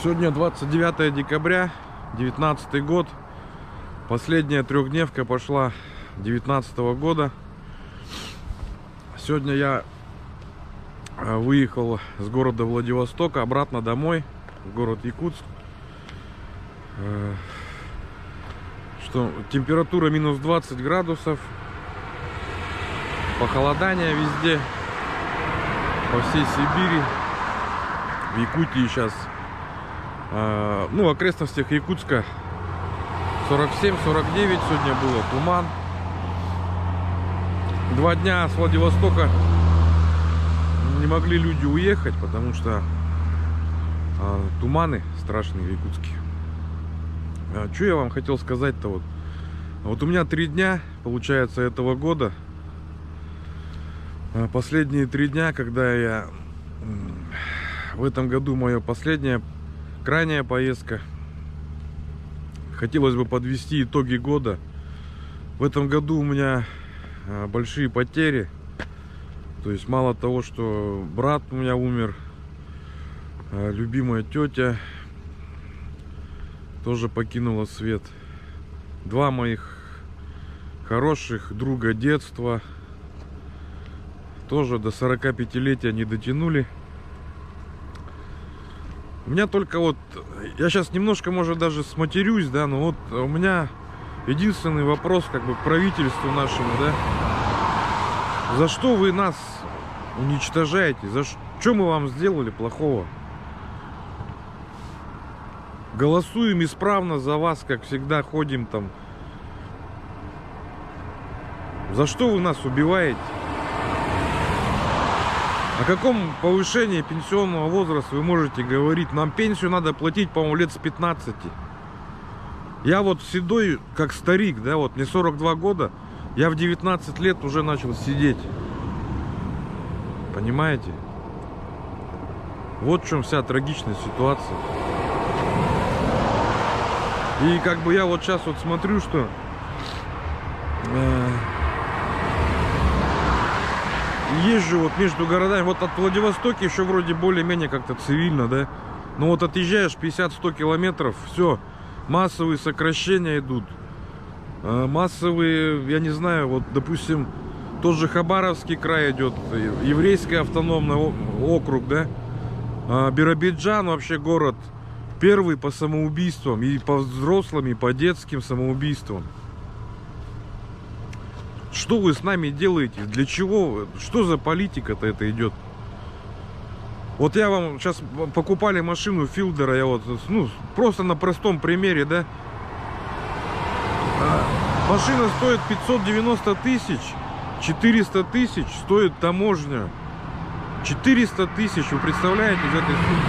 Сегодня 29 декабря 2019 год. Последняя трехдневка пошла 2019 года. Сегодня я выехал с города Владивостока обратно домой, в город Якутск. Что температура минус 20 градусов. Похолодание везде. По всей Сибири. В Якутии сейчас, в окрестностях Якутска 47-49 сегодня было, туман. 2 дня с Владивостока не могли люди уехать, потому что туманы страшные в Якутске. Что я вам хотел сказать-то? Вот у меня 3 дня, получается, этого года. Последние 3 дня, когда я... В этом году моя последняя, крайняя поездка. Хотелось бы подвести итоги года. В этом году у меня большие потери. То есть мало того, что брат у меня умер, любимая тетя тоже покинула свет. 2 моих хороших друга детства тоже до 45-летия не дотянули. У меня только я сейчас немножко, может, даже сматерюсь, да, но у меня единственный вопрос, к правительству нашему, да. За что вы нас уничтожаете? Что мы вам сделали плохого? Голосуем исправно за вас, как всегда, ходим там. За что вы нас убиваете? О каком повышении пенсионного возраста вы можете говорить? Нам пенсию надо платить, по-моему, лет с 15. Я седой, как старик, да, мне 42 года. Я в 19 лет уже начал сидеть. Понимаете? Вот в чем вся трагичная ситуация. И я сейчас смотрю, что... Езжу между городами, от Владивостока еще вроде более-менее как-то цивильно, да. Но отъезжаешь 50-100 километров, все, массовые сокращения идут. Массовые, я не знаю, допустим, тот же Хабаровский край идет, еврейский автономный округ, да. Биробиджан вообще город первый по самоубийствам, и по взрослым, и по детским самоубийствам. Что вы с нами делаете? Для чего? Что за политика-то это идет? Я вам сейчас покупали машину Филдера, я просто на простом примере, да. Машина стоит 590 тысяч, 400 тысяч стоит таможня. 400 тысяч, вы представляете, из этой суммы?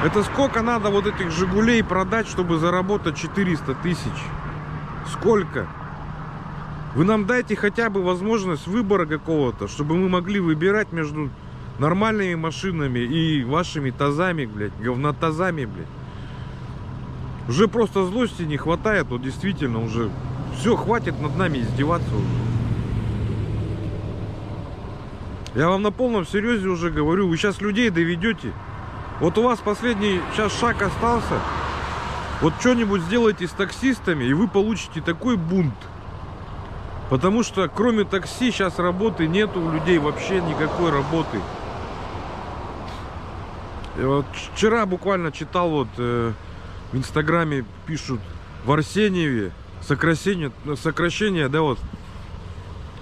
Это сколько надо этих Жигулей продать, чтобы заработать 400 тысяч? Сколько? Вы нам дайте хотя бы возможность выбора какого-то, чтобы мы могли выбирать между нормальными машинами и вашими тазами, блядь, говнотазами, блядь. Уже просто злости не хватает, действительно, уже все, хватит над нами издеваться уже. Я вам на полном серьезе уже говорю, вы сейчас людей доведете. У вас последний сейчас шаг остался. Что-нибудь сделайте с таксистами, и вы получите такой бунт. Потому что кроме такси сейчас работы нету у людей, вообще никакой работы. Я вчера буквально читал, в Инстаграме пишут, в Арсеньеве сокращение, да,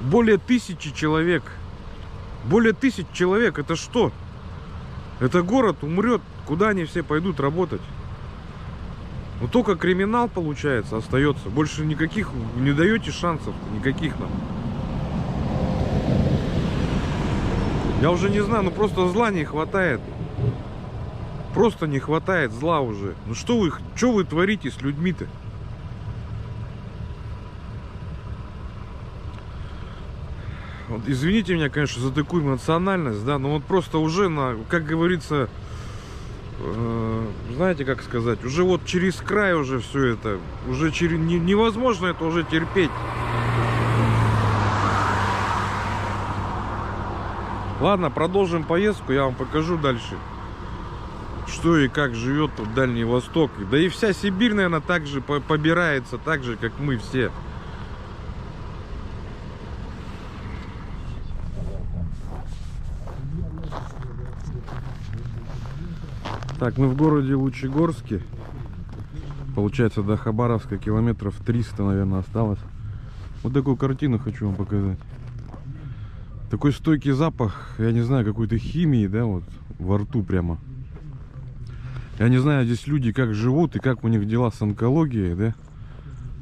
более 1000 человек. Более 1000 человек, это что? Это город умрет, куда они все пойдут работать? Только криминал, получается, остается. Больше никаких, не даете шансов, никаких нам. Я уже не знаю, просто зла не хватает. Просто не хватает зла уже. Что вы творите с людьми-то? Извините меня, конечно, за такую эмоциональность, да, но просто уже, как говорится... знаете, как сказать, уже через край уже все это, уже невозможно это уже терпеть. Ладно, продолжим поездку, я вам покажу дальше, что и как живет тут Дальний Восток. Да и вся Сибирь, наверное, так же побирается, так же, как мы все. Так, мы в городе Лучегорске. Получается, до Хабаровска километров 300, наверное, осталось. Вот такую картину хочу вам показать. Такой стойкий запах, я не знаю, какой-то химии, да, вот во рту прямо. Я не знаю, здесь люди как живут и как у них дела с онкологией, да.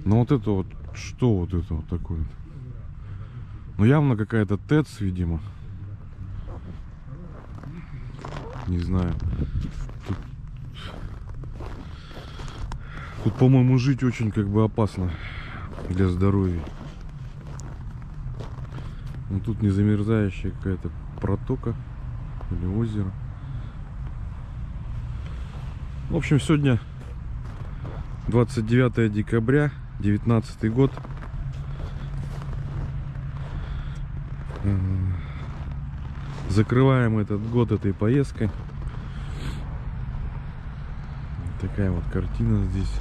Но вот это вот, что вот это вот такое? Ну, явно какая-то ТЭЦ, видимо. Не знаю. Тут, по-моему, жить очень как бы опасно для здоровья. Ну, тут не замерзающая какая-то протока или озеро. В общем, сегодня 29 декабря, 19 год. Закрываем этот год этой поездкой. Такая вот картина здесь.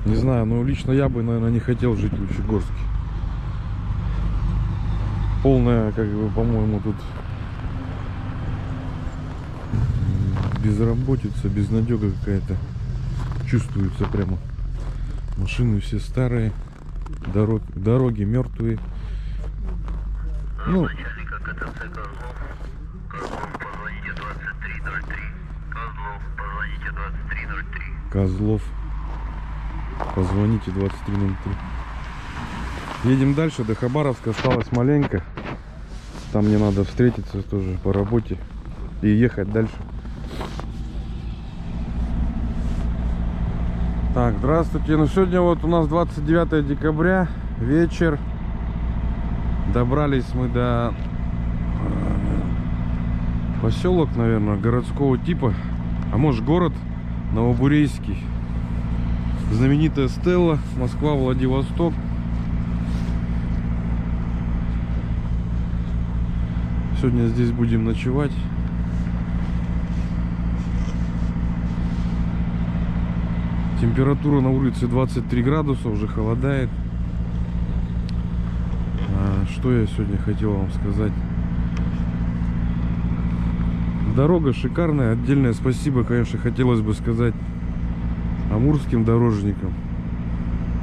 Не знаю, но лично я бы, наверное, не хотел жить в Лучегорске. Полная, как бы, по-моему, тут безработица, безнадега какая-то чувствуется прямо. Машины все старые, дороги мертвые. Ну, Козлов, позвоните 2303. Едем дальше, до Хабаровска осталось маленько. Там мне надо встретиться тоже по работе и ехать дальше. Так, здравствуйте. Ну, сегодня вот у нас 29 декабря, вечер. Добрались мы до поселок, наверное, городского типа, а может город Новобурейский. Знаменитая стела, Москва, Владивосток. Сегодня здесь будем ночевать. Температура на улице 23 градуса, уже холодает. Что я сегодня хотел вам сказать? Дорога шикарная. Отдельное спасибо, конечно, хотелось бы сказать амурским дорожникам.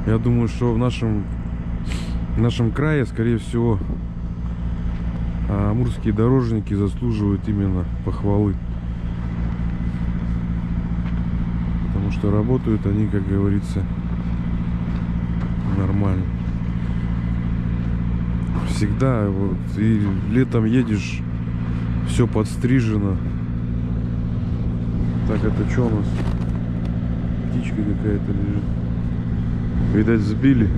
Я думаю, что в нашем крае, скорее всего, амурские дорожники заслуживают именно похвалы. Потому что работают они, как говорится, нормально. Всегда вот, и летом едешь, все подстрижено. Так, это что у нас? Птичка какая-то лежит. Видать, сбили.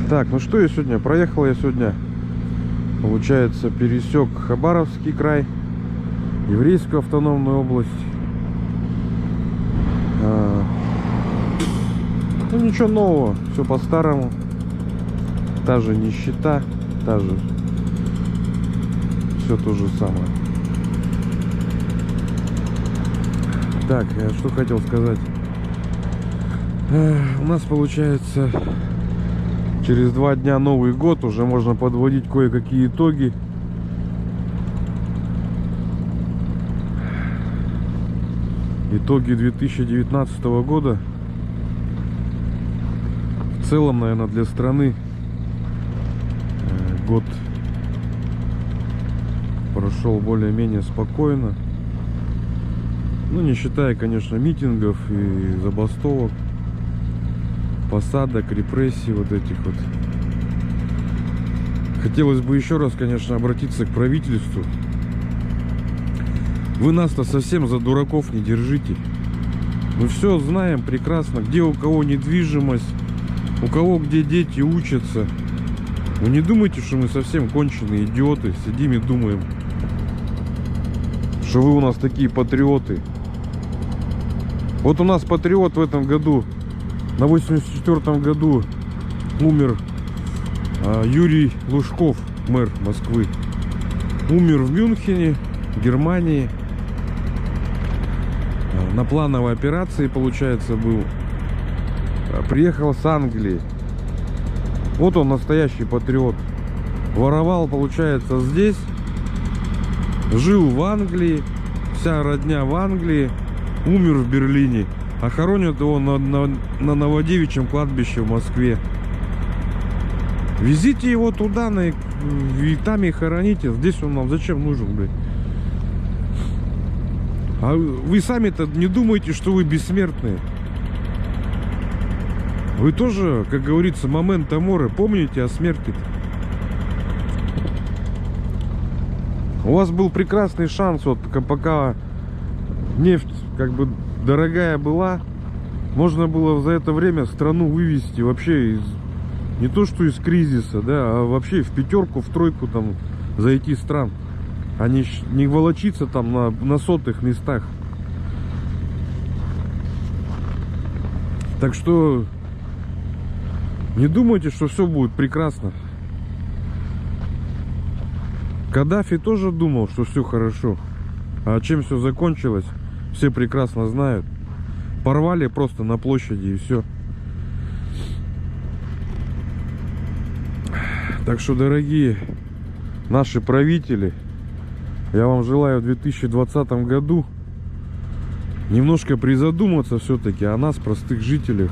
Так, ну что я сегодня? Проехал я сегодня, получается, пересек Хабаровский край, Еврейскую автономную область. Ну ничего нового, все по-старому. Та же нищета, та же, все то же самое. Так, я что хотел сказать. У нас получается через 2 дня Новый год, уже можно подводить кое-какие итоги. Итоги 2019 года. В целом, наверное, для страны год прошел более-менее спокойно. Ну, не считая, конечно, митингов и забастовок, посадок, репрессий вот этих вот. Хотелось бы еще раз, конечно, обратиться к правительству. Вы нас-то совсем за дураков не держите. Мы все знаем прекрасно, где у кого недвижимость, у кого где дети учатся. Вы не думайте, что мы совсем конченые идиоты, сидим и думаем, что вы у нас такие патриоты. Вот у нас патриот в этом году, на 84-м году умер Юрий Лужков, мэр Москвы, умер в Мюнхене, Германии. На плановой операции, получается, был. Приехал с Англии. Вот он, настоящий патриот. Воровал, получается, здесь. Жил в Англии. Вся родня в Англии. Умер в Берлине. А хоронят его на Новодевичьем кладбище в Москве. Везите его туда, и там и хороните. Здесь он нам зачем нужен, блядь? А вы сами-то не думаете, что вы бессмертные? Вы тоже, как говорится, моменто море, помните о смерти-то? У вас был прекрасный шанс, вот пока нефть как бы дорогая была, можно было за это время страну вывести вообще из, не то что из кризиса, да, а вообще в пятерку, в тройку там зайти стран, а не волочиться там на сотых местах. Так что не думайте, что все будет прекрасно. Каддафи тоже думал, что все хорошо. А чем все закончилось, все прекрасно знают. Порвали просто на площади и все. Так что, дорогие наши правители, я вам желаю в 2020 году немножко призадуматься все-таки о нас, простых жителях.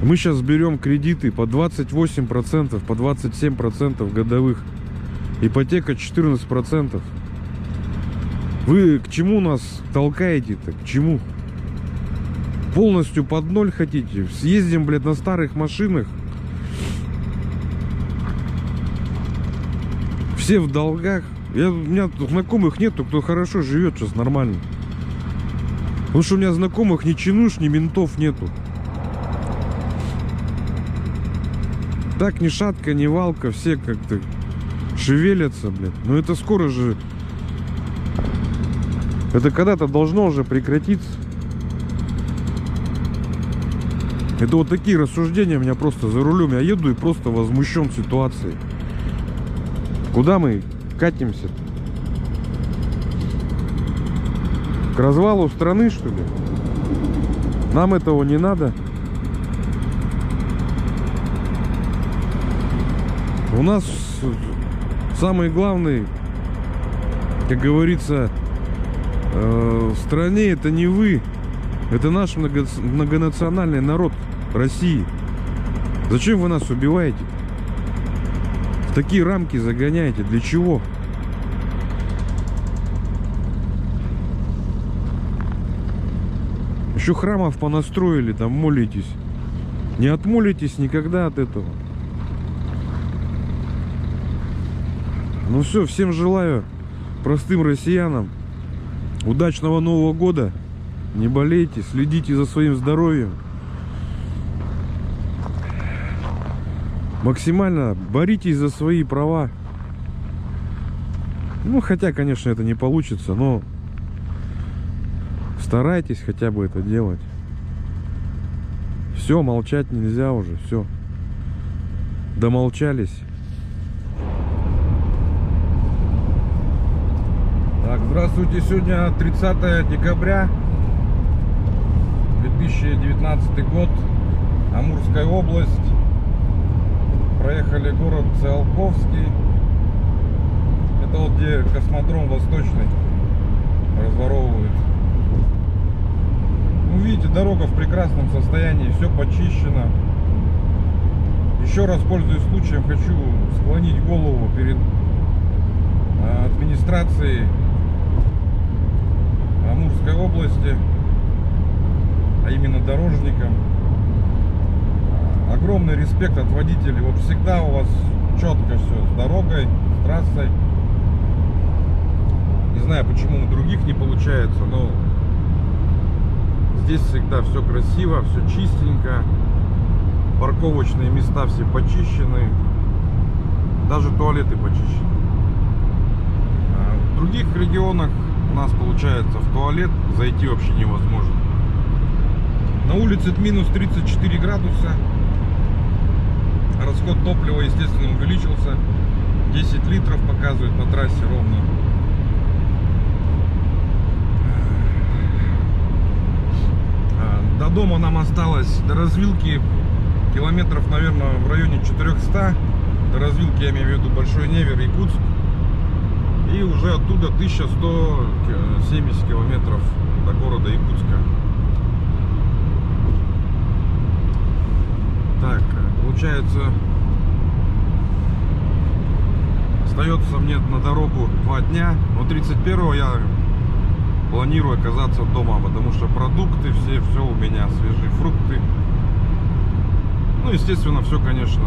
Мы сейчас берем кредиты по 28%, по 27% годовых. Ипотека 14%. Вы к чему нас толкаете-то? К чему? Полностью под ноль хотите? Съездим, блядь, на старых машинах. Все в долгах. У меня знакомых нету, кто хорошо живет сейчас нормально. Потому что у меня знакомых ни чинуш, ни ментов нету. Так ни шатка, ни валка, все как-то шевелятся, блядь. Но это скоро же... Это когда-то должно уже прекратиться. Это вот такие рассуждения у меня просто за рулем. Я еду и просто возмущен ситуацией. Куда мы катимся? К развалу страны, что ли? Нам этого не надо. У нас самый главный, как говорится, в стране это не вы, это наш многонациональный народ России. Зачем вы нас убиваете? В такие рамки загоняете. Для чего? Еще храмов понастроили, там молитесь. Не отмолитесь никогда от этого. Ну все, всем желаю, простым россиянам, удачного Нового года. Не болейте, следите за своим здоровьем. Максимально боритесь за свои права. Ну, хотя, конечно, это не получится, но старайтесь хотя бы это делать. Все, молчать нельзя уже, все. Домолчались. Так, здравствуйте, сегодня 30 декабря 2019 год, Амурская область. Проехали город Циолковский. Это вот где космодром Восточный разворовывают. Ну, видите, дорога в прекрасном состоянии, все почищено. Еще раз, пользуясь случаем, хочу склонить голову перед администрацией Амурской области, а именно дорожникам. Огромный респект от водителей. Вот всегда у вас четко все с дорогой, с трассой. Не знаю, почему у других не получается, но здесь всегда все красиво, все чистенько. Парковочные места все почищены. Даже туалеты почищены. В других регионах у нас, получается, в туалет зайти вообще невозможно. На улице минус 34 градуса. Расход топлива, естественно, увеличился. 10 литров показывает по трассе ровно. До дома нам осталось, до развилки, километров, наверное, в районе 400. До развилки, я имею в виду Большой Невер, Якутск. И уже оттуда 1170 километров до города Якутска. Так, получается, остается мне на дорогу 2 дня. Но 31-го я планирую оказаться дома, потому что продукты все у меня, свежие фрукты. Ну, естественно, все, конечно,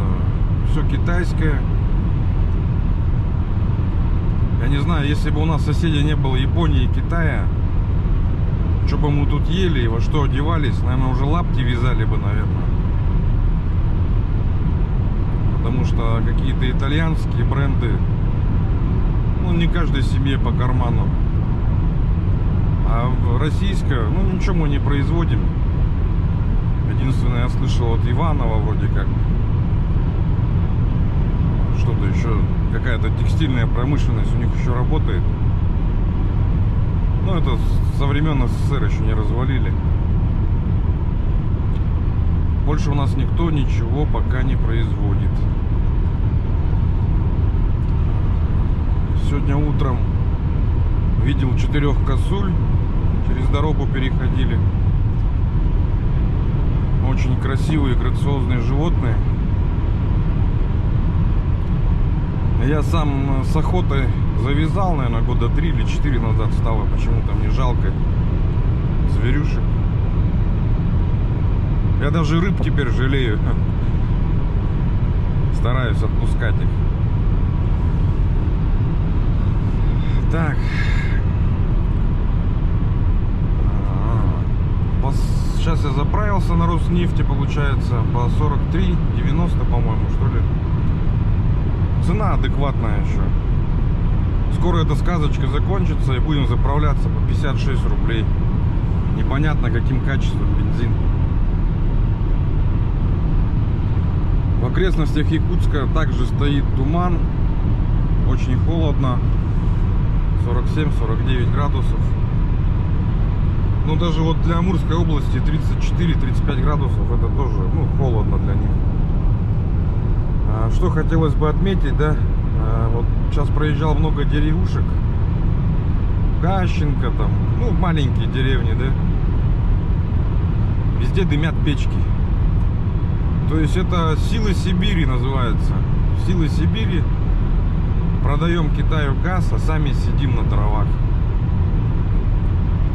все китайское. Я не знаю, если бы у нас соседей не было Японии и Китая, что бы мы тут ели и во что одевались, наверное, уже лапти вязали бы, наверное. Потому что какие-то итальянские бренды, ну, не каждой семье по карману. А российское, ну, ничего мы не производим. Единственное, я слышал от Иванова вроде как. Что-то еще, какая-то текстильная промышленность у них еще работает. Ну, это со времен СССР еще не развалили. Больше у нас никто ничего пока не производит. Сегодня утром видел 4 косуль, через дорогу переходили. Очень красивые, грациозные животные. Я сам с охотой завязал, наверное, года 3 или 4 назад. Стало почему-то мне жалко зверюшек. Я даже рыб теперь жалею. Стараюсь отпускать их. Так. Сейчас я заправился на Роснефти, получается, по 43,90, по-моему, что ли. Цена адекватная еще. Скоро эта сказочка закончится и будем заправляться по 56 рублей. Непонятно, каким качеством бензин. В окрестностях Якутска также стоит туман. Очень холодно. 47-49 градусов. Ну, даже вот для Амурской области 34-35 градусов это тоже, ну, холодно для них. Что хотелось бы отметить, да, вот сейчас проезжал много деревушек. Гащенко там, ну, маленькие деревни, да. Везде дымят печки. То есть это Силы Сибири называется. Силы Сибири. Продаем Китаю газ, а сами сидим на дровах.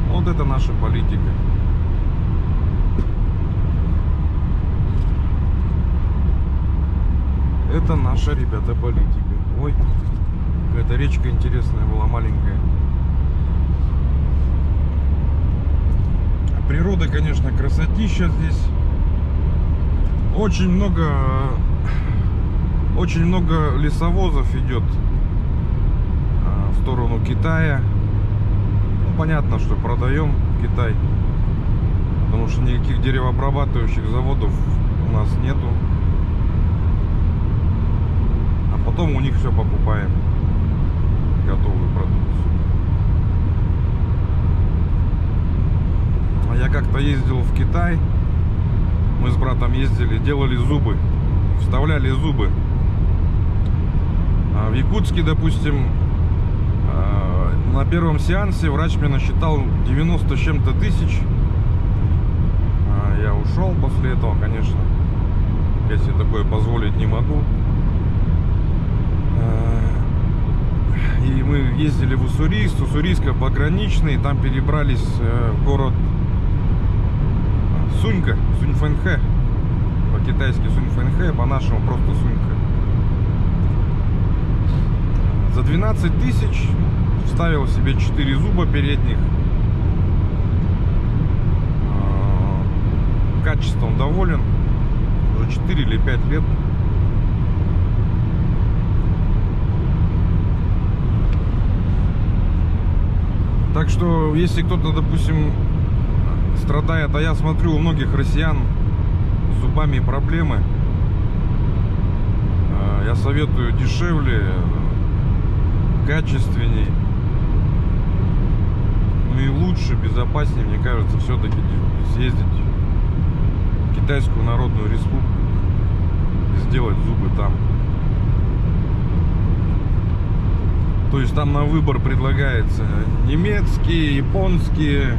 Вот это наша политика. Это наша, ребята, политика. Ой, какая-то речка интересная была, маленькая. Природа, конечно, красотища здесь. Очень много лесовозов идет в сторону Китая. Ну, понятно, что продаем Китай, потому что никаких деревообрабатывающих заводов у нас нету. А потом у них все покупаем, готовую продукцию. Я как-то ездил в Китай. Мы с братом ездили, делали зубы, вставляли зубы. В Якутске, допустим, на первом сеансе врач мне насчитал 90 с чем-то тысяч. Я ушел после этого, конечно. Я себе такое позволить не могу. И мы ездили в Уссурийск, Уссурийско-пограничный, там перебрались в город Сунька, Суньфэнхэ. По-китайски Суньфэнхэ, по-нашему просто Сунька. За 12 тысяч вставил себе 4 зуба передних. Качеством доволен. Уже 4 или 5 лет. Так что, если кто-то, допустим, страдает. А я смотрю, у многих россиян с зубами проблемы. Я советую дешевле, качественней, ну и лучше, безопаснее, мне кажется, все-таки съездить в Китайскую Народную Республику и сделать зубы там. То есть там на выбор предлагается немецкие, японские,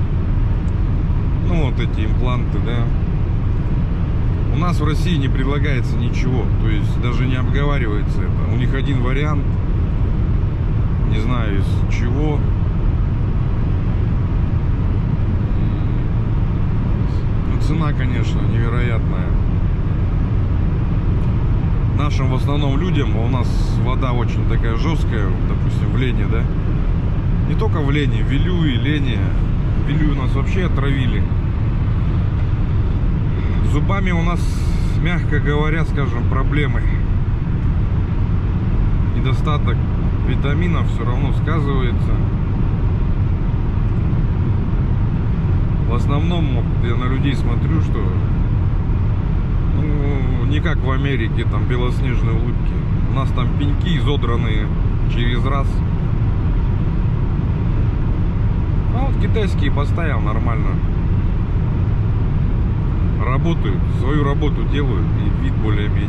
ну вот эти импланты, да. У нас в России не предлагается ничего, то есть даже не обговаривается это. У них один вариант, не знаю из чего. Но цена, конечно, невероятная. Нашим в основном людям, у нас вода очень такая жесткая, допустим, в Лене, да. Не только в Лене, в Вилюе, Лене. В Вилюе нас вообще отравили. С зубами у нас, мягко говоря, скажем, проблемы. Недостаток витаминов все равно сказывается. В основном я на людей смотрю, что ну, не как в Америке, там белоснежные улыбки. У нас там пеньки изодранные через раз. А вот китайские поставил нормально. Работают, свою работу делают, и вид более-менее.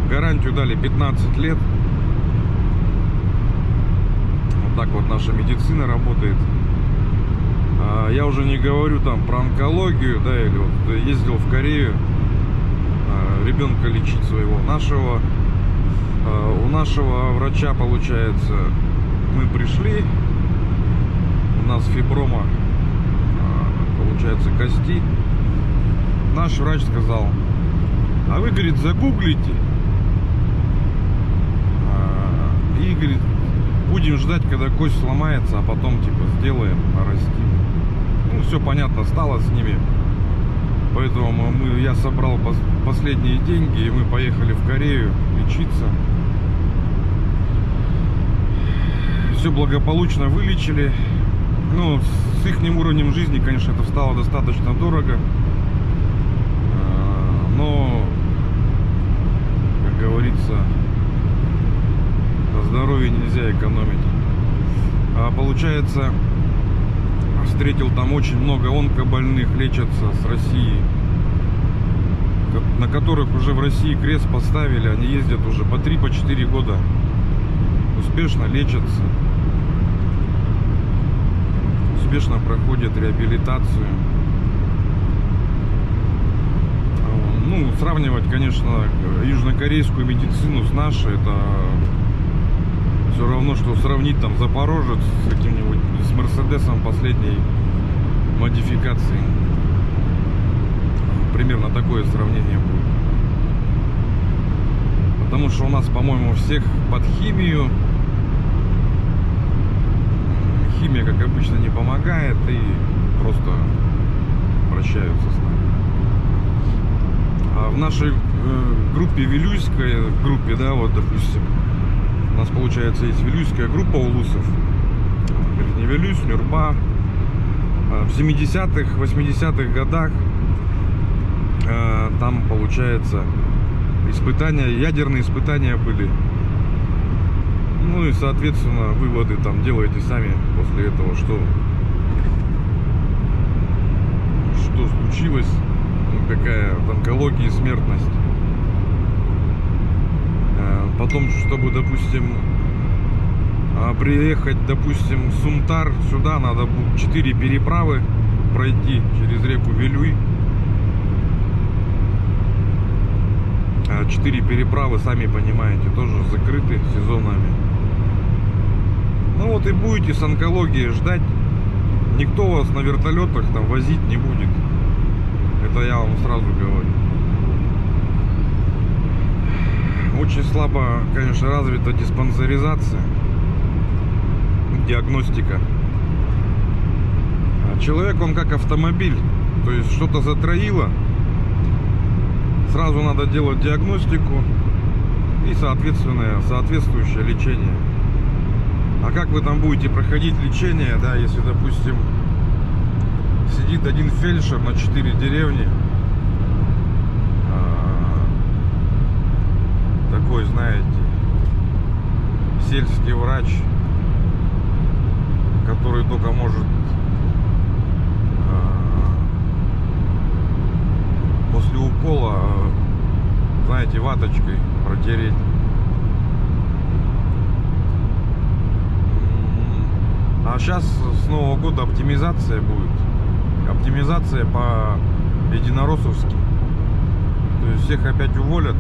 Гарантию дали 15 лет. Вот так вот наша медицина работает. Я уже не говорю там про онкологию, да, или вот ездил в Корею ребенка лечить своего. У нашего врача, получается, мы пришли, у нас фиброма, получается, кости. Наш врач сказал: а вы, говорит, загуглите и, говорит, будем ждать, когда кость сломается, а потом типа сделаем, нарастим. Ну, все понятно стало с ними. Поэтому я собрал последние деньги, и мы поехали в Корею лечиться. Все благополучно вылечили. Ну, с их уровнем жизни, конечно, это стало достаточно дорого. Но, как говорится, на здоровье нельзя экономить. Получается, встретил там очень много онкобольных, лечатся с России, на которых уже в России крест поставили. Они ездят уже по 3-4 года, успешно лечатся, успешно проходят реабилитацию. Ну, сравнивать, конечно, южнокорейскую медицину с нашей, это все равно, что сравнить там Запорожец с каким-нибудь, с Мерседесом последней модификации. Примерно такое сравнение будет. Потому что у нас, по-моему, всех под химию. Химия, как обычно, не помогает и просто прощаются с нами. А в нашей группе, вилюйской группе, да, вот, допустим, у нас, получается, есть вилюйская группа улусов. Верхневилюйск, Нюрба. В 70-х, 80-х годах там, получается, испытания, ядерные испытания были. Ну и, соответственно, выводы там делаете сами после этого, что случилось, какая онкология и смертность. Потом, чтобы, допустим, приехать, допустим, в Сумтар, сюда надо будет 4 переправы пройти через реку Вилюй. 4 переправы, сами понимаете, тоже закрыты сезонами. Ну вот и будете с онкологией ждать. Никто вас на вертолетах там возить не будет. Это я вам сразу говорю. Очень слабо, конечно, развита диспансеризация, диагностика. Человек, он как автомобиль. То есть что-то затроило, сразу надо делать диагностику и, соответственно, соответствующее лечение. А как вы там будете проходить лечение, да, если, допустим, Сидит один фельдшер на 4 деревни. Такой, знаете, сельский врач, который только может после укола, знаете, ваточкой протереть. А сейчас с Нового года оптимизация будет. Оптимизация по-единороссовски. То есть всех опять уволят.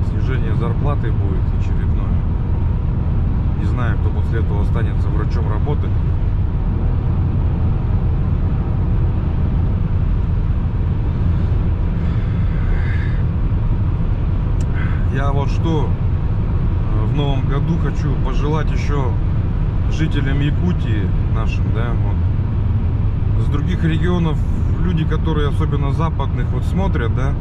Снижение зарплаты будет очередное. Не знаю, кто после этого останется врачом работать. Я вот что в новом году хочу пожелать еще жителям Якутии нашим, да, вот. С других регионов люди, которые особенно западных, вот смотрят, да,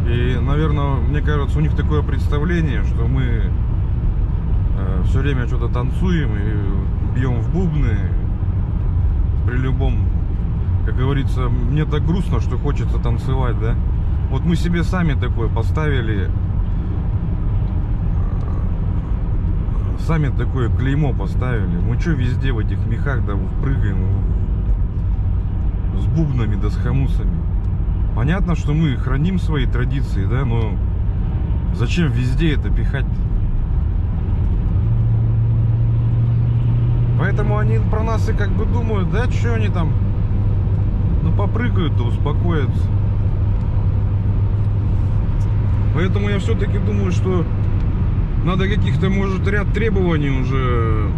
и, наверное, мне кажется, у них такое представление, что мы все время что-то танцуем и бьем в бубны при любом, как говорится, мне так грустно, что хочется танцевать, да. Вот мы себе сами такое поставили, сами такое клеймо поставили. Мы что везде в этих мехах, да, прыгаем с бубнами, да с хамусами. Понятно, что мы храним свои традиции, да, но зачем везде это пихать? Поэтому они про нас и как бы думают, да, что они там, ну, попрыгают, да успокоятся. Поэтому я все-таки думаю, что надо каких-то, может, ряд требований уже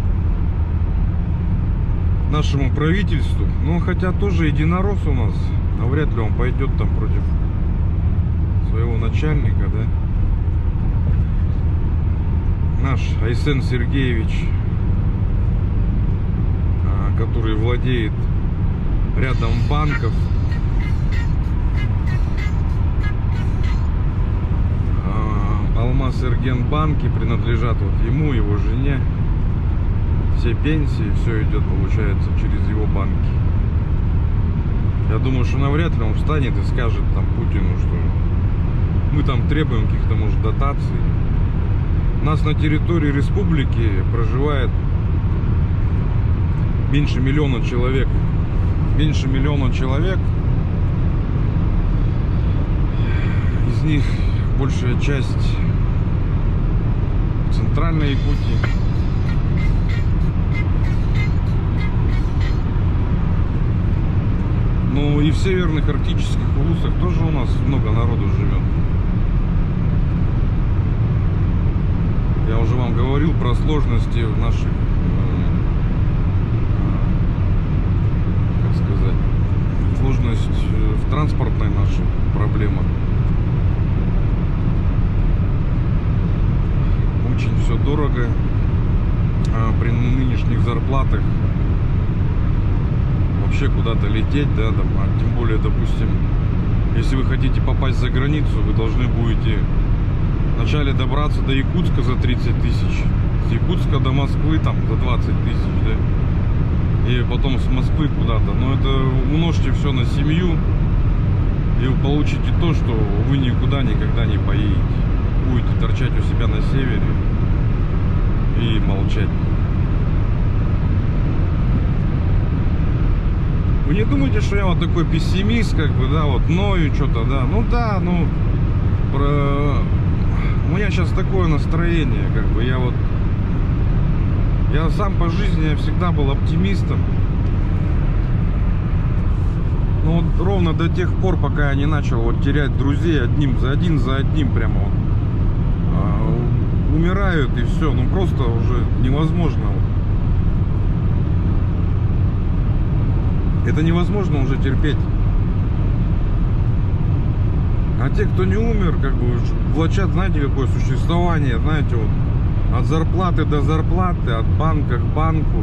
нашему правительству. Ну, хотя тоже единорос у нас. Но вряд ли он пойдет там против своего начальника, да. Наш Айсен Сергеевич, который владеет рядом банков. Алмаз-Эргенбанки принадлежат вот ему, его жене. Все пенсии, все идет, получается, через его банки. Я думаю, что навряд ли он встанет и скажет там Путину, что мы там требуем каких-то, может, дотаций. У нас на территории республики проживает меньше миллиона человек. Меньше миллиона человек. Из них большая часть в центральной Якутии. Ну и в северных арктических улусах тоже у нас много народу живет. Я уже вам говорил про сложности в наших, как сказать, сложность в транспортной нашей проблемах. Очень все дорого, при нынешних зарплатах вообще куда-то лететь, да, там, а тем более, допустим, если вы хотите попасть за границу, вы должны будете вначале добраться до Якутска за 30 тысяч, с Якутска до Москвы там за 20 тысяч, да, и потом с Москвы куда-то. Но это умножьте все на семью, и вы получите то, что вы никуда никогда не поедете. Будете торчать у себя на севере и молчать. Вы не думайте, что я вот такой пессимист, как бы, да, вот ною что-то, да. Ну да, ну у меня сейчас такое настроение, как бы, я сам по жизни, я всегда был оптимистом. Ну вот ровно до тех пор, пока я не начал вот терять друзей один за одним прямо вот. Умирают и все, ну просто уже невозможно. Это невозможно уже терпеть. А те, кто не умер, как бы влачат, знаете, какое существование, знаете, вот от зарплаты до зарплаты, от банка к банку.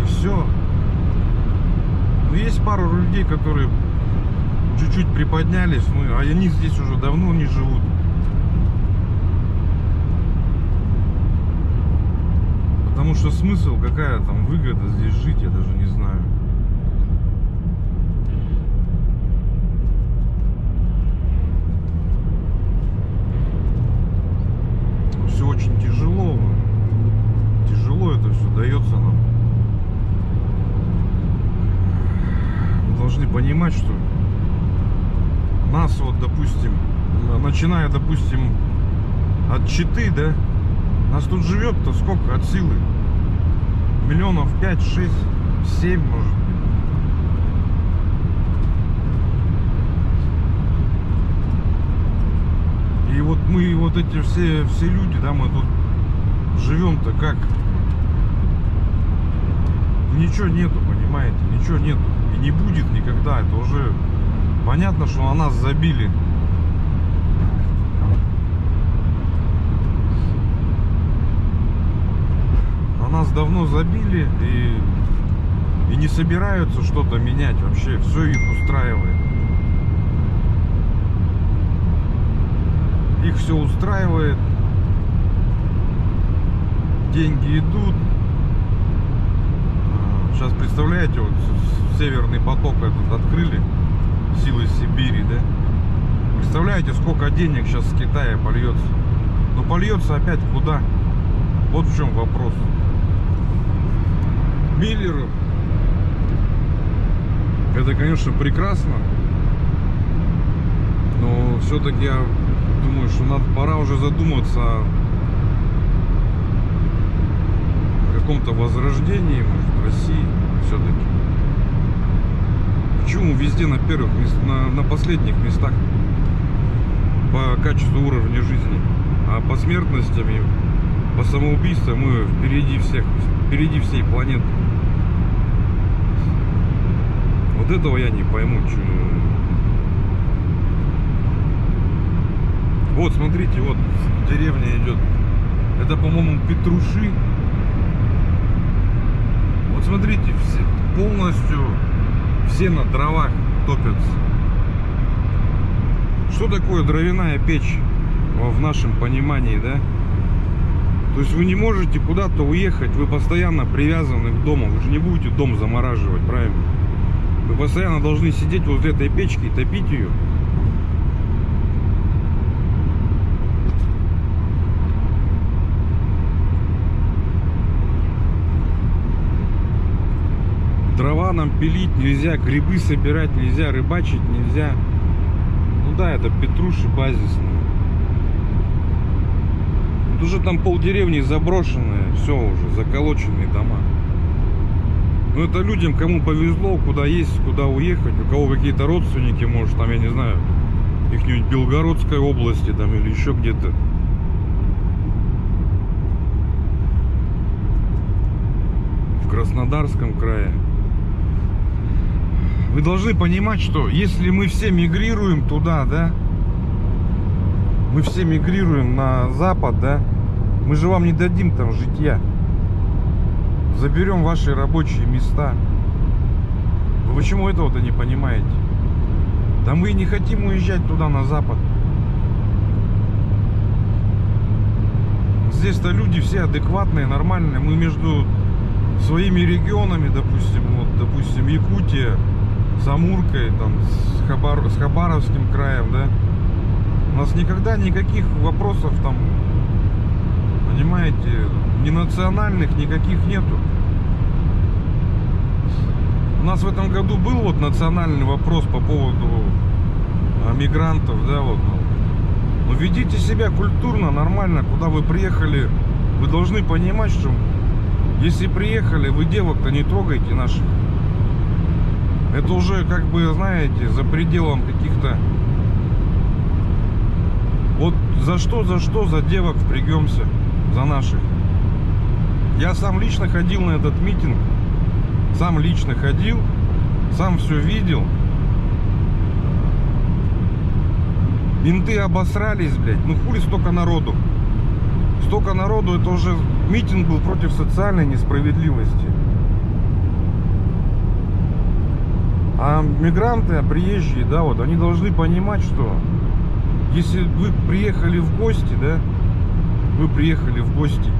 И все. Но есть пару людей, которые чуть-чуть приподнялись, ну, а они здесь уже давно не живут. Потому что смысл, какая там выгода здесь жить, я даже не знаю. Все очень тяжело. Тяжело это все дается нам. Вы должны понимать, что нас вот, допустим, начиная, допустим, от Читы, да, нас тут живет-то сколько от силы? Миллионов 5, 6, 7, может быть. И вот мы, вот эти все люди, да, мы тут живем-то как? Ничего нету, понимаете? Ничего нету. И не будет никогда. Это уже понятно, что на нас забили. На нас давно забили и не собираются что-то менять вообще. Все их устраивает. Их все устраивает. Деньги идут. Сейчас представляете, вот Северный поток этот открыли, силы Сибири, да? Представляете, сколько денег сейчас с Китая польется? Но польется опять куда? Вот в чем вопрос. Миллеров. Это, конечно, прекрасно. Но все-таки я думаю, что пора уже задуматься о каком-то возрождении, может, России все-таки. Почему везде на первых на последних местах по качеству уровня жизни, а по смертностям и по самоубийствам мы впереди всех, впереди всей планеты? Вот этого я не пойму. Вот, смотрите, вот деревня идет. Это, по-моему, Петруши. Вот смотрите, полностью все на дровах топятся. Что такое дровяная печь в нашем понимании, да? То есть вы не можете куда-то уехать, вы постоянно привязаны к дому. Вы же не будете дом замораживать, правильно? Вы постоянно должны сидеть возле этой печки и топить ее. Дрова нам пилить нельзя, грибы собирать нельзя, рыбачить нельзя. Ну да, это Петруши базисные. Вот уже там полдеревни заброшенные, все уже, заколоченные дома. Ну это людям, кому повезло, куда есть, куда уехать, у кого какие-то родственники, может, там, я не знаю, их-нибудь Белгородской области там или еще где-то. В Краснодарском крае. Вы должны понимать, что если мы все мигрируем туда, да, мы все мигрируем на запад, да, мы же вам не дадим там житья. Заберем ваши рабочие места. Вы почему этого-то не понимаете? Да мы и не хотим уезжать туда, на запад. Здесь-то люди все адекватные, нормальные. Мы между своими регионами, допустим, вот, допустим, Якутия, с Амуркой, там, с Хабаровским краем, да, у нас никогда никаких вопросов там, понимаете, ни национальных никаких нету. У нас в этом году был вот национальный вопрос по поводу мигрантов, да, вот. Но ведите себя культурно, нормально, куда вы приехали. Вы должны понимать, что если приехали, вы девок-то не трогайте наших. Это уже, как бы, знаете, за пределом каких-то... Вот за девок впрягемся, за наших. Я сам лично ходил на этот митинг. Сам лично ходил, сам все видел. Менты обосрались, блядь. Ну хули столько народу? Столько народу, это уже митинг был против социальной несправедливости. А мигранты, приезжие, да, вот, они должны понимать, что если вы приехали в гости, да, вы приехали в гости,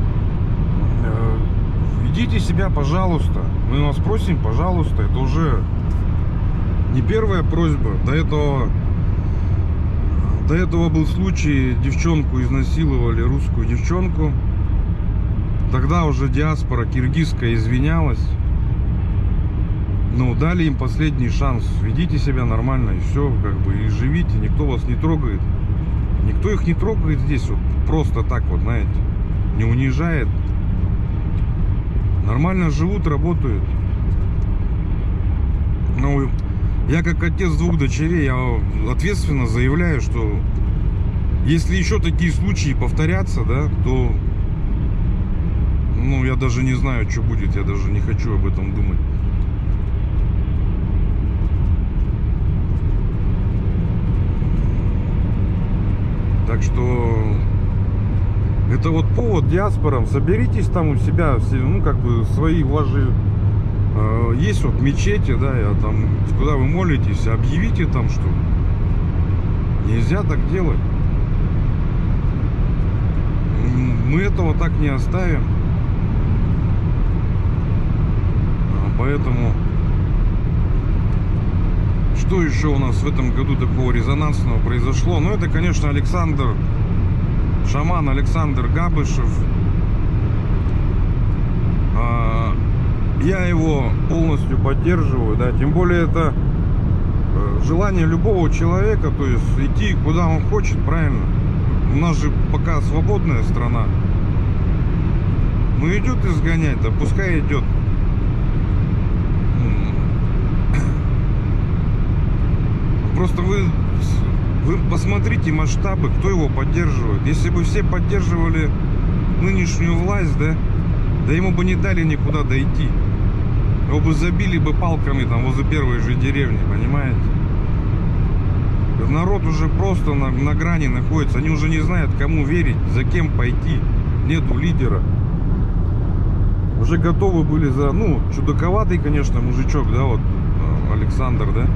Ведите себя, пожалуйста. Мы вас просим, пожалуйста. Это уже не первая просьба. До этого был случай, девчонку изнасиловали, русскую девчонку. Тогда уже диаспора киргизская извинялась. Ну, дали им последний шанс. Ведите себя нормально и все, как бы, и живите. Никто вас не трогает. Никто их не трогает здесь вот просто так вот, знаете. Не унижает. Нормально живут, работают. Ну, я как отец двух дочерей, я ответственно заявляю, что если еще такие случаи повторятся, да, то, ну, я даже не знаю, что будет, я даже не хочу об этом думать. Так что это вот повод диаспорам. Соберитесь там у себя, ну, как бы свои, у вас же есть вот мечети, да, там, куда вы молитесь, объявите там, что нельзя так делать. Мы этого так не оставим. Поэтому что еще у нас в этом году такого резонансного произошло? Ну, это, конечно, шаман Александр Габышев. Я его полностью поддерживаю, да, тем более это желание любого человека, то есть идти куда он хочет, правильно? У нас же пока свободная страна. Ну, идет изгонять, да пускай идет. Просто вы посмотрите масштабы, кто его поддерживает. Если бы все поддерживали нынешнюю власть, да ему бы не дали никуда дойти. Его бы забили бы палками там возле первой же деревни, понимаете? Народ уже просто на грани находится. Они уже не знают, кому верить, за кем пойти. Нету лидера. Уже готовы были за... Ну, чудаковатый, конечно, мужичок, да, вот Александр, да?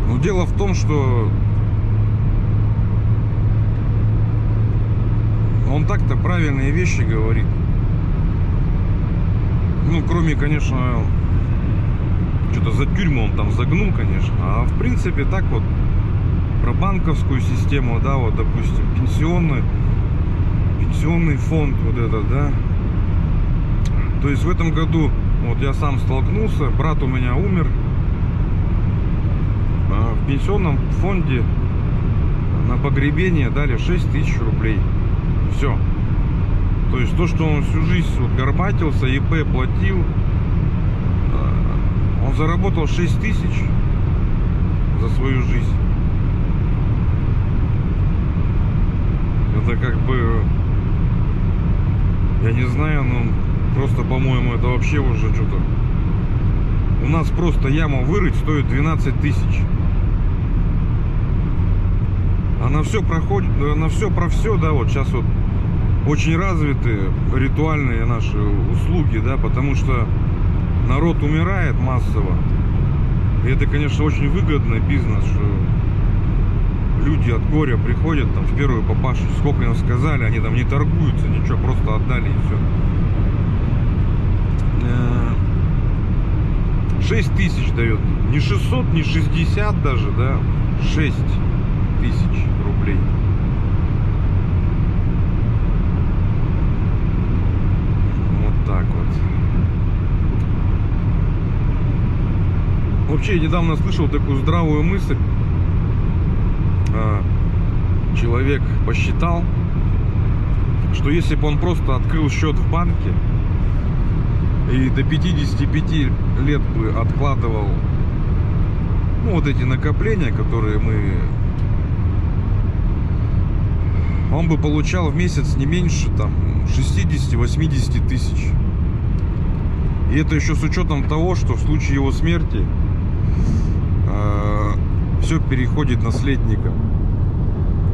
Но дело в том, что он так-то правильные вещи говорит. Ну, кроме, конечно, что-то за тюрьму он там загнул, конечно. А в принципе так вот про банковскую систему, да, вот, допустим, пенсионный фонд, вот это, да. То есть в этом году, вот я сам столкнулся, брат у меня умер. В пенсионном фонде на погребение дали 6 тысяч рублей. Все. То есть то, что он всю жизнь вот горбатился, ИП платил, он заработал 6 тысяч за свою жизнь. Это как бы, я не знаю, ну просто, по-моему, это вообще уже что-то. У нас просто яму вырыть стоит 12 тысяч. А на все проходит, на все про все, да, вот сейчас вот очень развиты ритуальные наши услуги, да, потому что народ умирает массово. И это, конечно, очень выгодный бизнес, что люди от горя приходят там в первую папашу, сколько им сказали, они там не торгуются, ничего, просто отдали и все. 6 тысяч дает. Не 600, не 60 даже, да, 6 тысяч рублей. Вот так вот. Вообще, я недавно слышал такую здравую мысль. Человек посчитал, что если бы он просто открыл счет в банке и до 55 лет бы откладывал, ну, вот эти накопления, которые он бы получал в месяц не меньше там 60-80 тысяч. И это еще с учетом того, что в случае его смерти все переходит наследникам.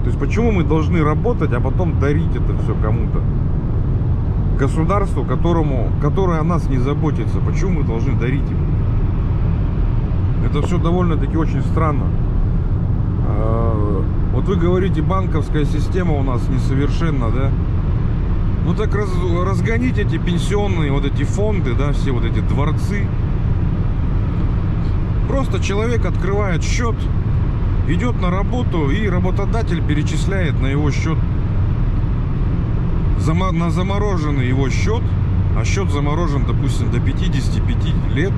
То есть почему мы должны работать, а потом дарить это все кому-то? Государству, которое о нас не заботится. Почему мы должны дарить им? Это все довольно-таки очень странно. Вот вы говорите, банковская система у нас несовершенна, да? Ну так разгоните эти пенсионные вот эти фонды, да, все вот эти дворцы. Просто человек открывает счет, идет на работу, и работодатель перечисляет на его счет, на замороженный его счет, а счет заморожен, допустим, до 55 лет,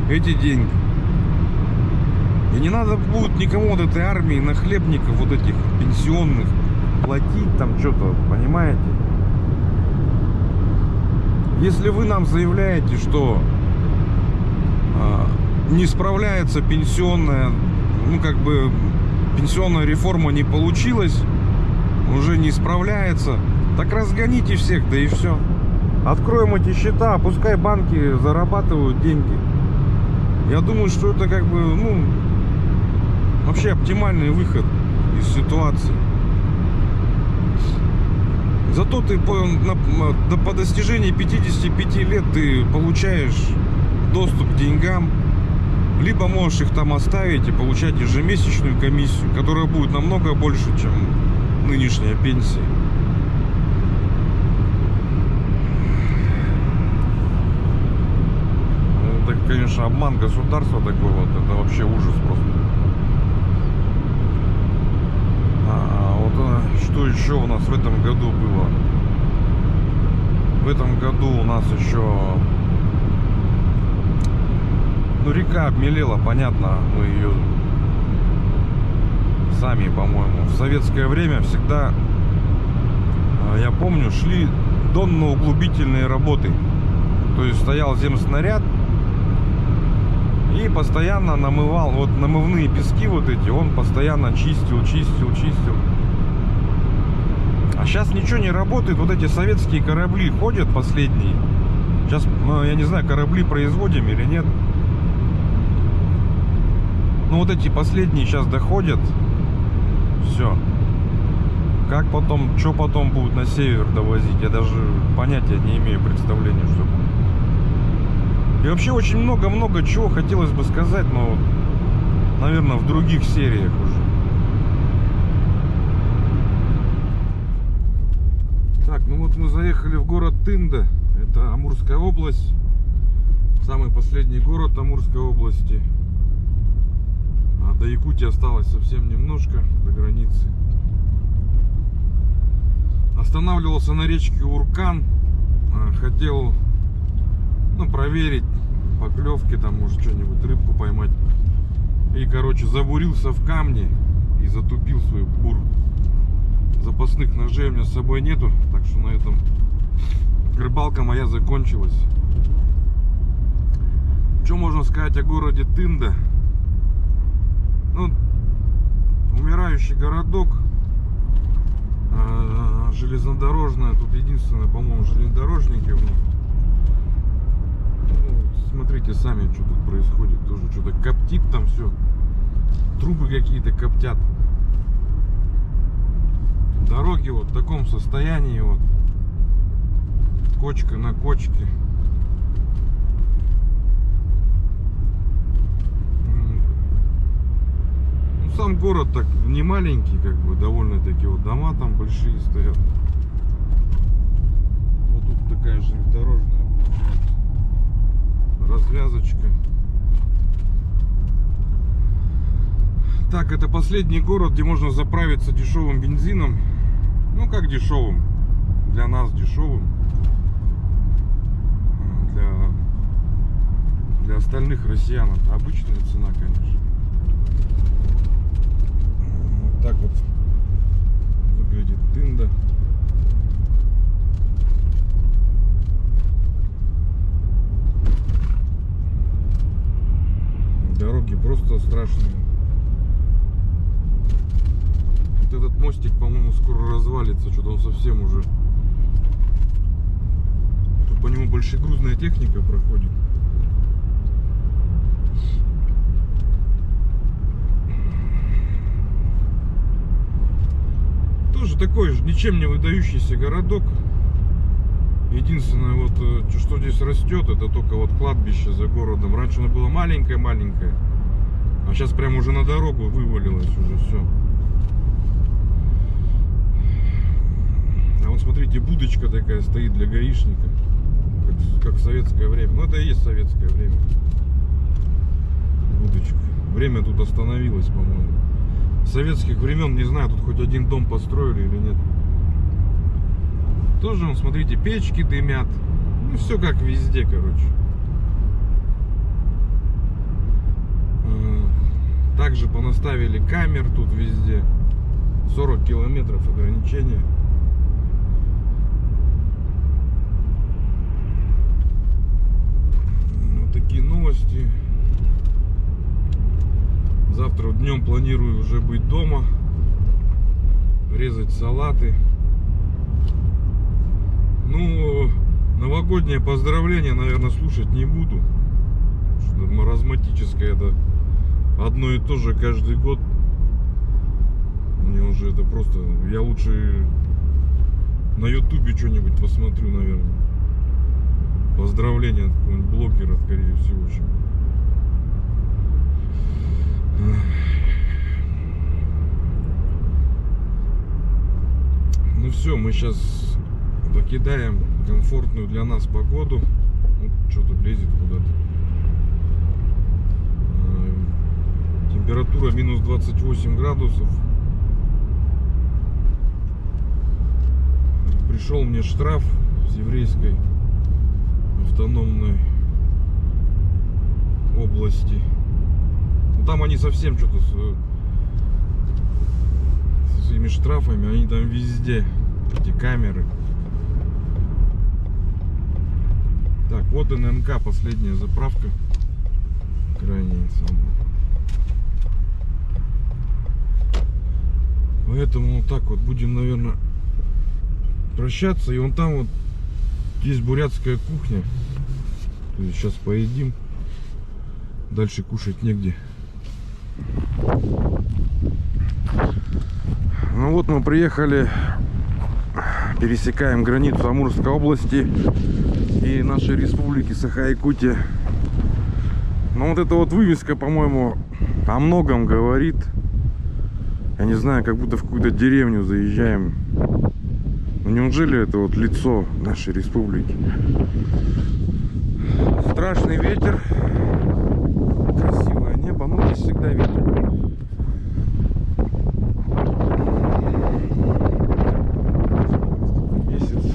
эти деньги. И не надо будет никому вот этой армии нахлебников, вот этих пенсионных, платить там что-то, понимаете? Если вы нам заявляете, что не справляется пенсионная, ну как бы пенсионная реформа не получилась, уже не справляется, так разгоните всех, да и все. Откроем эти счета, пускай банки зарабатывают деньги. Я думаю, что это как бы, ну, вообще оптимальный выход из ситуации. Зато ты по достижении 55 лет ты получаешь доступ к деньгам, либо можешь их там оставить и получать ежемесячную комиссию, которая будет намного больше, чем нынешняя пенсия. Это, конечно, обман государства такой вот, это вообще ужас просто. Что еще у нас в этом году было? В этом году у нас еще, ну, река обмелела, понятно, мы ее сами, по-моему, в советское время всегда, я помню, шли донно-углубительные работы. То есть стоял земснаряд и постоянно намывал, вот намывные пески вот эти, он постоянно чистил. А сейчас ничего не работает, вот эти советские корабли ходят последние. Сейчас, ну, я не знаю, корабли производим или нет. Ну вот эти последние сейчас доходят. Все. Как потом, что потом будут на север довозить, я даже понятия не имею, представления, что будет. И вообще очень много чего хотелось бы сказать, но, наверное, в других сериях уже. Так, ну вот мы заехали в город Тында, это Амурская область, самый последний город Амурской области. А до Якутии осталось совсем немножко, до границы. Останавливался на речке Уркан, хотел, ну, проверить поклевки, там, может, что-нибудь, рыбку поймать. И, короче, забурился в камни и затупил свой бур. Запасных ножей у меня с собой нету, так что на этом рыбалка моя закончилась. Что можно сказать о городе Тында? Ну, умирающий городок, железнодорожная, тут единственное, по-моему, железнодорожники. Ну, смотрите сами, что тут происходит, тоже что-то коптит там все, трубы какие-то коптят. Дороги вот в таком состоянии, вот, кочка на кочке. Ну, сам город так не маленький, как бы, довольно-таки, вот дома там большие стоят. Вот тут такая железнодорожная развязочка. Так, это последний город, где можно заправиться дешевым бензином. Ну, как дешевым? Для нас дешевым. Для остальных россиян это обычная цена, конечно. Вот так вот выглядит Тында. Дороги просто страшные. Вот этот мостик, по-моему, скоро развалится. Что-то он совсем уже... Тут по нему большегрузная техника проходит. Тоже такой же ничем не выдающийся городок. Единственное, вот что здесь растет, это только вот кладбище за городом. Раньше оно было маленькое, а сейчас прям уже на дорогу вывалилось уже все. вон, смотрите, будочка такая стоит для гаишника. Как в советское время. Ну, это и есть советское время. Будочка. Время тут остановилось, по-моему. С советских времен, не знаю, тут хоть один дом построили или нет. Тоже, вон, смотрите, печки дымят. Ну, все как везде, короче. Также понаставили камер тут везде. 40 километров ограничения. Вот такие новости. Завтра днем планирую уже быть дома, резать салаты. Ну, новогоднее поздравление, наверное, слушать не буду. Что маразматическое это одно и то же каждый год. Мне уже это просто... Я лучше на ютубе что-нибудь посмотрю, наверное. Поздравления от какого-нибудь блогера, скорее всего. Ну все, мы сейчас покидаем комфортную для нас погоду. Вот что-то лезет куда-то. Температура минус 28 градусов. Пришел мне штраф с еврейской автономной области. Ну, там они совсем что-то со своими штрафами, они там везде, эти камеры. Так, вот ННК, последняя заправка. Крайняя самая. Поэтому вот так вот будем, наверное, прощаться. И вон там вот есть бурятская кухня. Сейчас поедим. Дальше кушать негде. Ну вот мы приехали, пересекаем границу Амурской области и нашей республики Саха-Якутия. Но вот эта вот вывеска, по-моему, о многом говорит. Я не знаю, как будто в какую-то деревню заезжаем. Ну, неужели это вот лицо нашей республики? Страшный ветер. Красивое небо, но здесь всегда ветер. Месяц.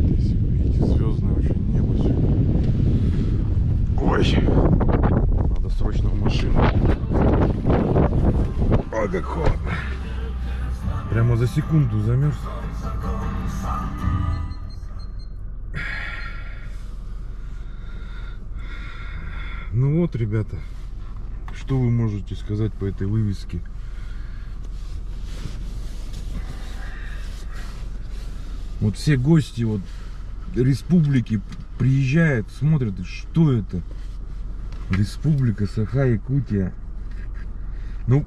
Здесь вы видите звездное очень небо сегодня. Ой, надо срочно в машину. Ой, как холодно. Прямо за секунду замерз. Ну вот, ребята, что вы можете сказать по этой вывеске? Вот все гости вот республики приезжают, смотрят, и что это? Республика Саха-Якутия. Ну,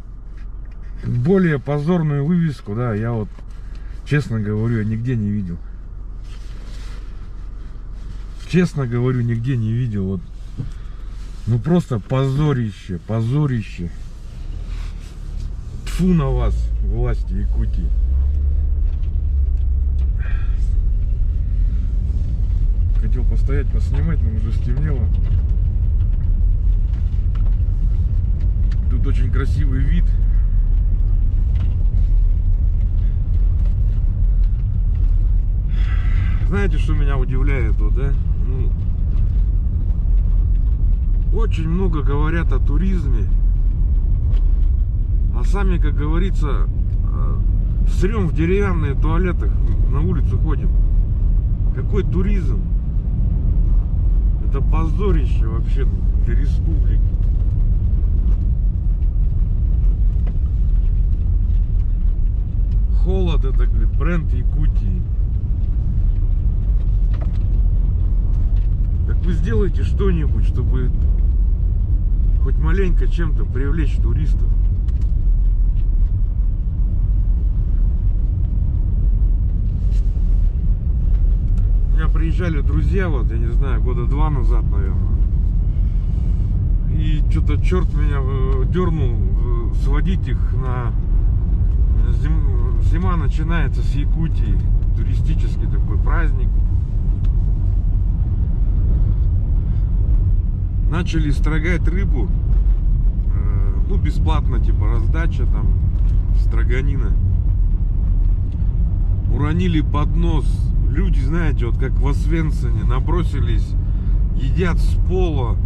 более позорную вывеску, да, я вот, честно говорю, я нигде не видел. Честно говорю, нигде не видел. Вот. Ну просто позорище, позорище. Тьфу на вас, власти Якутии. Хотел постоять, поснимать, но уже стемнело. Тут очень красивый вид. Знаете, что меня удивляет, вот, да? Ну, очень много говорят о туризме, а сами, как говорится, срем в деревянные туалетах, на улицу ходим. Какой туризм? Это позорище вообще для республики. Холод — это, говорит, бренд Якутии. Так вы сделайте что-нибудь, чтобы хоть маленько чем-то привлечь туристов. У меня приезжали друзья, вот, я не знаю, года 2 назад, наверное. И что-то черт меня дернул сводить их на... Зима начинается с Якутии. Туристический такой праздник. Начали строгать рыбу. Ну, бесплатно, типа раздача там, строганина. Уронили поднос. Люди, знаете, вот как в Освенциме, набросились, едят с пола.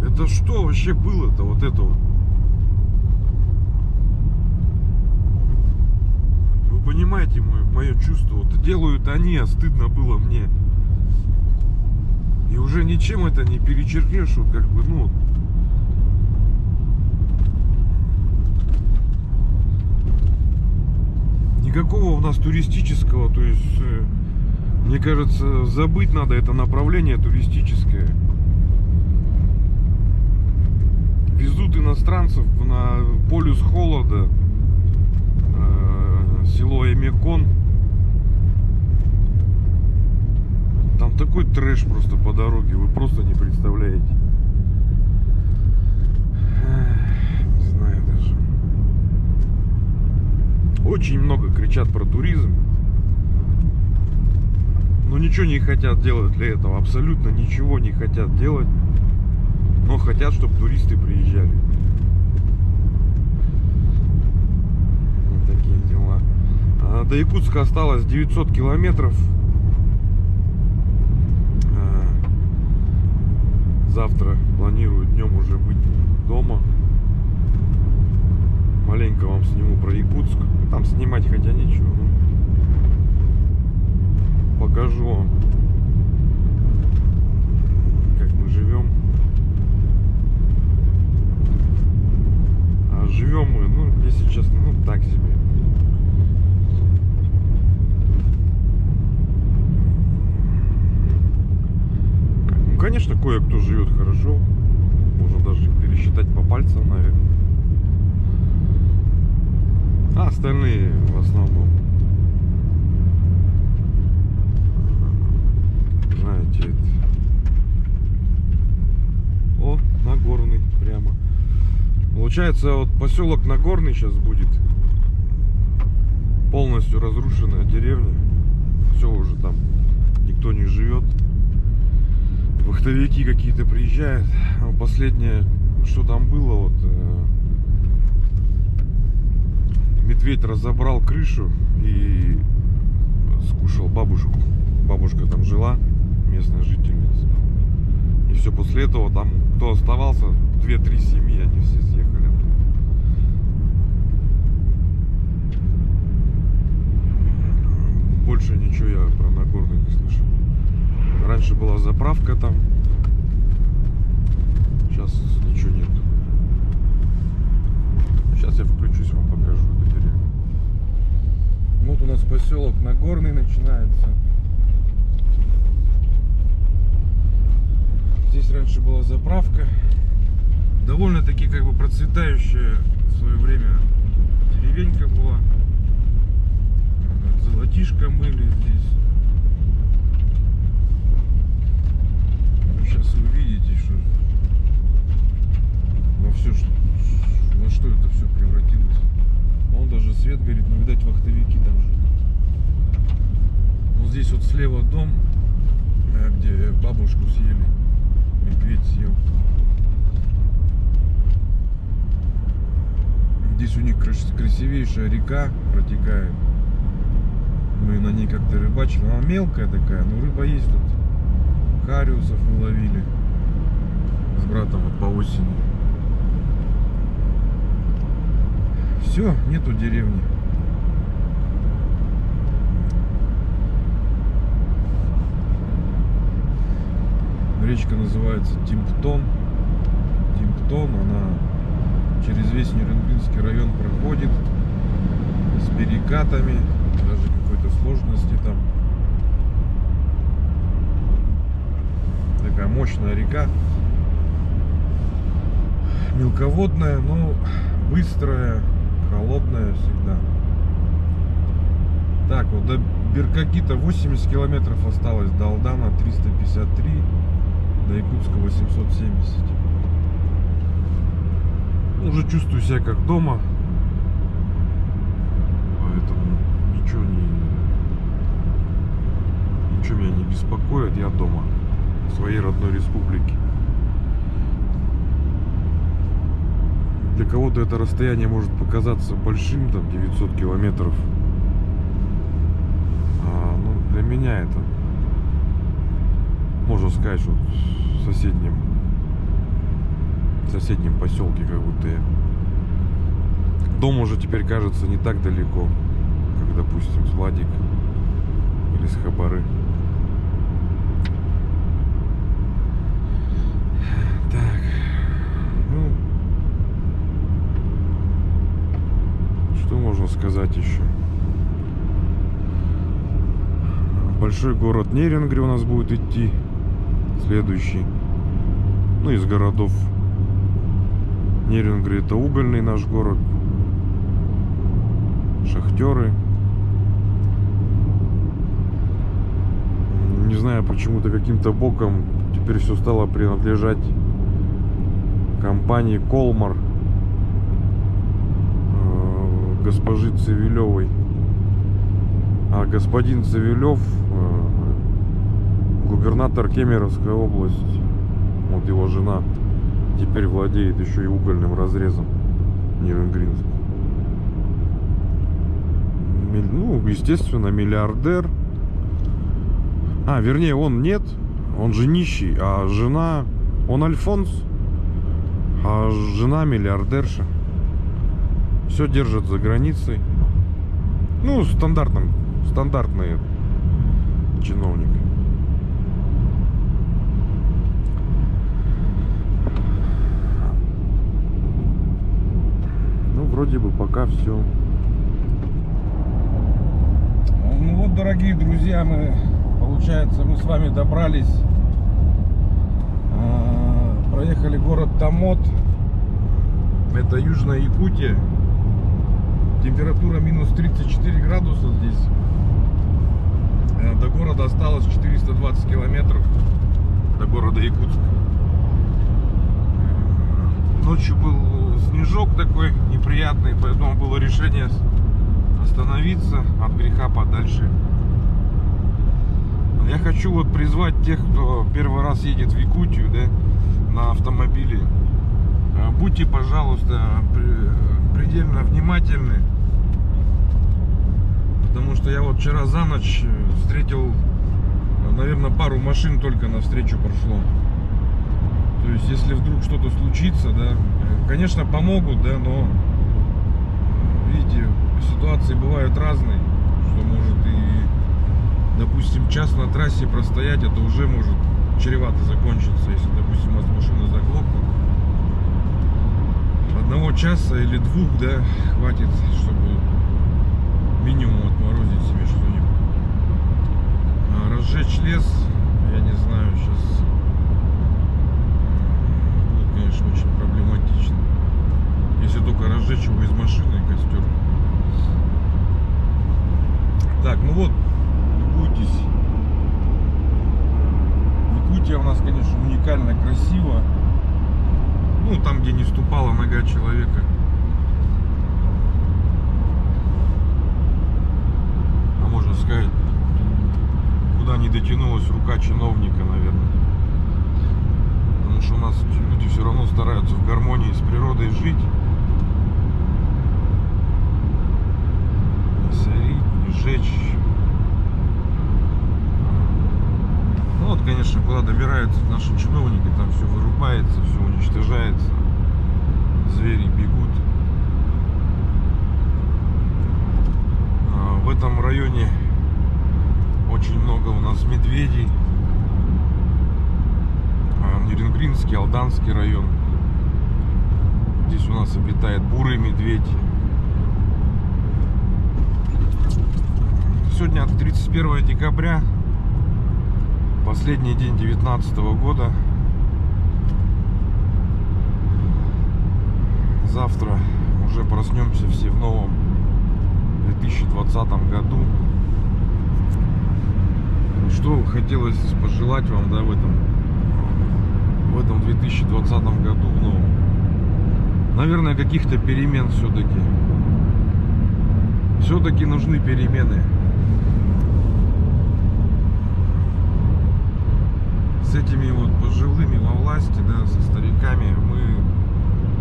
Это что вообще было-то, вот это вот? Вы понимаете мое чувство? Вот делают они, а стыдно было мне. И уже ничем это не перечеркнешь, вот как бы, ну... Никакого у нас туристического, то есть, мне кажется, забыть надо это направление туристическое. Везут иностранцев на полюс холода, село Эмекон. Там такой трэш просто по дороге, вы просто не представляете. Не знаю даже. Очень много кричат про туризм, но ничего не хотят делать для этого. Абсолютно ничего не хотят делать, но хотят, чтобы туристы приезжали. Вот такие дела. До Якутска осталось 900 километров. Завтра планирую днем уже быть дома. Маленько вам сниму про Якутск. Там снимать хотя нечего. Покажу вам, как мы живем. А живем мы, ну, если честно, ну, так себе. Ну, конечно, кое-кто живет хорошо. Можно даже их пересчитать по пальцам, наверное. А остальные в основном, знаете, это... О, Нагорный прямо. Получается, вот поселок Нагорный сейчас будет. Полностью разрушенная деревня. Все уже там, никто не живет. Вахтовики какие-то приезжают. Последнее, что там было, вот... Медведь разобрал крышу и скушал бабушку. Бабушка там жила, местная жительница. И все, после этого там, кто оставался, 2-3 семьи, они все съехали. Больше ничего я про Нагорный не слышал. Раньше была заправка там. Сейчас ничего нет. Сейчас я включусь, вам покажу. Вот у нас поселок Нагорный начинается. Здесь раньше была заправка. Довольно-таки как бы процветающая в свое время деревенька была. Золотишко мыли здесь. Сейчас вы увидите, что во что это все превратилось. Вон даже свет горит, но, видать, вахтовики там жили. Вот здесь вот слева дом, где бабушку съели. Медведь съел. Здесь у них красивейшая река протекает. Мы на ней как-то рыбачили. Она мелкая такая, но рыба есть тут. Хариусов мы ловили с братом вот по осени. Все, нету деревни. Речка называется Тимптон. Тимптон, она через весь Нюрнбергский район проходит с перекатами, даже какой-то сложности там. Такая мощная река, мелководная, но быстрая, холодная всегда. Так, вот до Беркакита 80 километров осталось, до Алдана 353. До Якутска 870. Уже чувствую себя как дома. Поэтому ничего меня не беспокоит. Я дома. В своей родной республике. Для кого-то это расстояние может показаться большим, там 900 километров. Ну, для меня это, можно сказать, что в соседнем поселке, как будто я. Дом уже теперь кажется не так далеко, как, допустим, с Владик или с Хабары. Так, ну, что можно сказать еще? Большой город Нерюнгри у нас будет идти следующий. Ну, из городов. Нерюнгри — это угольный наш город. Шахтеры. Не знаю, почему-то каким-то боком теперь все стало принадлежать компании Колмар, госпожи Цивилевой. А господин Цивилев, губернатор Кемеровской области, вот его жена, теперь владеет еще и угольным разрезом Нерюнгринск. Ну, естественно, миллиардер. Вернее, он нет, он же нищий, а жена, он Альфонс, а жена миллиардерша. Все держит за границей. Ну, стандартный чиновник. Ну, вроде бы пока все. Ну вот, дорогие друзья, получается, мы с вами добрались, проехали город Томот. Это Южная Якутия. Температура минус 34 градуса здесь. До города осталось 420 километров. До города Якутска. Ночью был снежок такой неприятный, поэтому было решение остановиться от греха подальше. Я хочу вот призвать тех, кто первый раз едет в Якутию, да, на автомобиле. Будьте, пожалуйста, предельно внимательны, потому что я вот вчера за ночь встретил, наверное, пару машин только навстречу прошло. То есть, если вдруг что-то случится, да, конечно, помогут, да, но, видите, ситуации бывают разные, что может и, допустим, час на трассе простоять, это уже может чревато закончиться, если, допустим, у вас машина заглохнет. Одного часа или двух, да, хватит, чтобы минимум отморозить себе что-нибудь. Разжечь лес, я не знаю, сейчас будет, конечно, очень проблематично. Если только разжечь его из машины, костер. Так, ну вот, любуйтесь. Якутия у нас, конечно, уникально красиво. Ну, там, где не ступала нога человека. А можно сказать, куда не дотянулась рука чиновника, наверное. Потому что у нас люди все равно стараются в гармонии с природой жить. Не сорить, не жечь. Ну вот, конечно, куда добираются наши чиновники, там все вырубается, все уничтожается. Звери бегут. В этом районе очень много у нас медведей. Нерюнгринский, Алданский район. Здесь у нас обитает бурый медведь. Сегодня 31 декабря. Последний день 2019 года. Завтра уже проснемся все в новом 2020 году. Что хотелось пожелать вам, да, в этом в этом 2020 году, ну, наверное, каких-то перемен все-таки нужны перемены. С этими вот пожилыми во власти, да, со стариками мы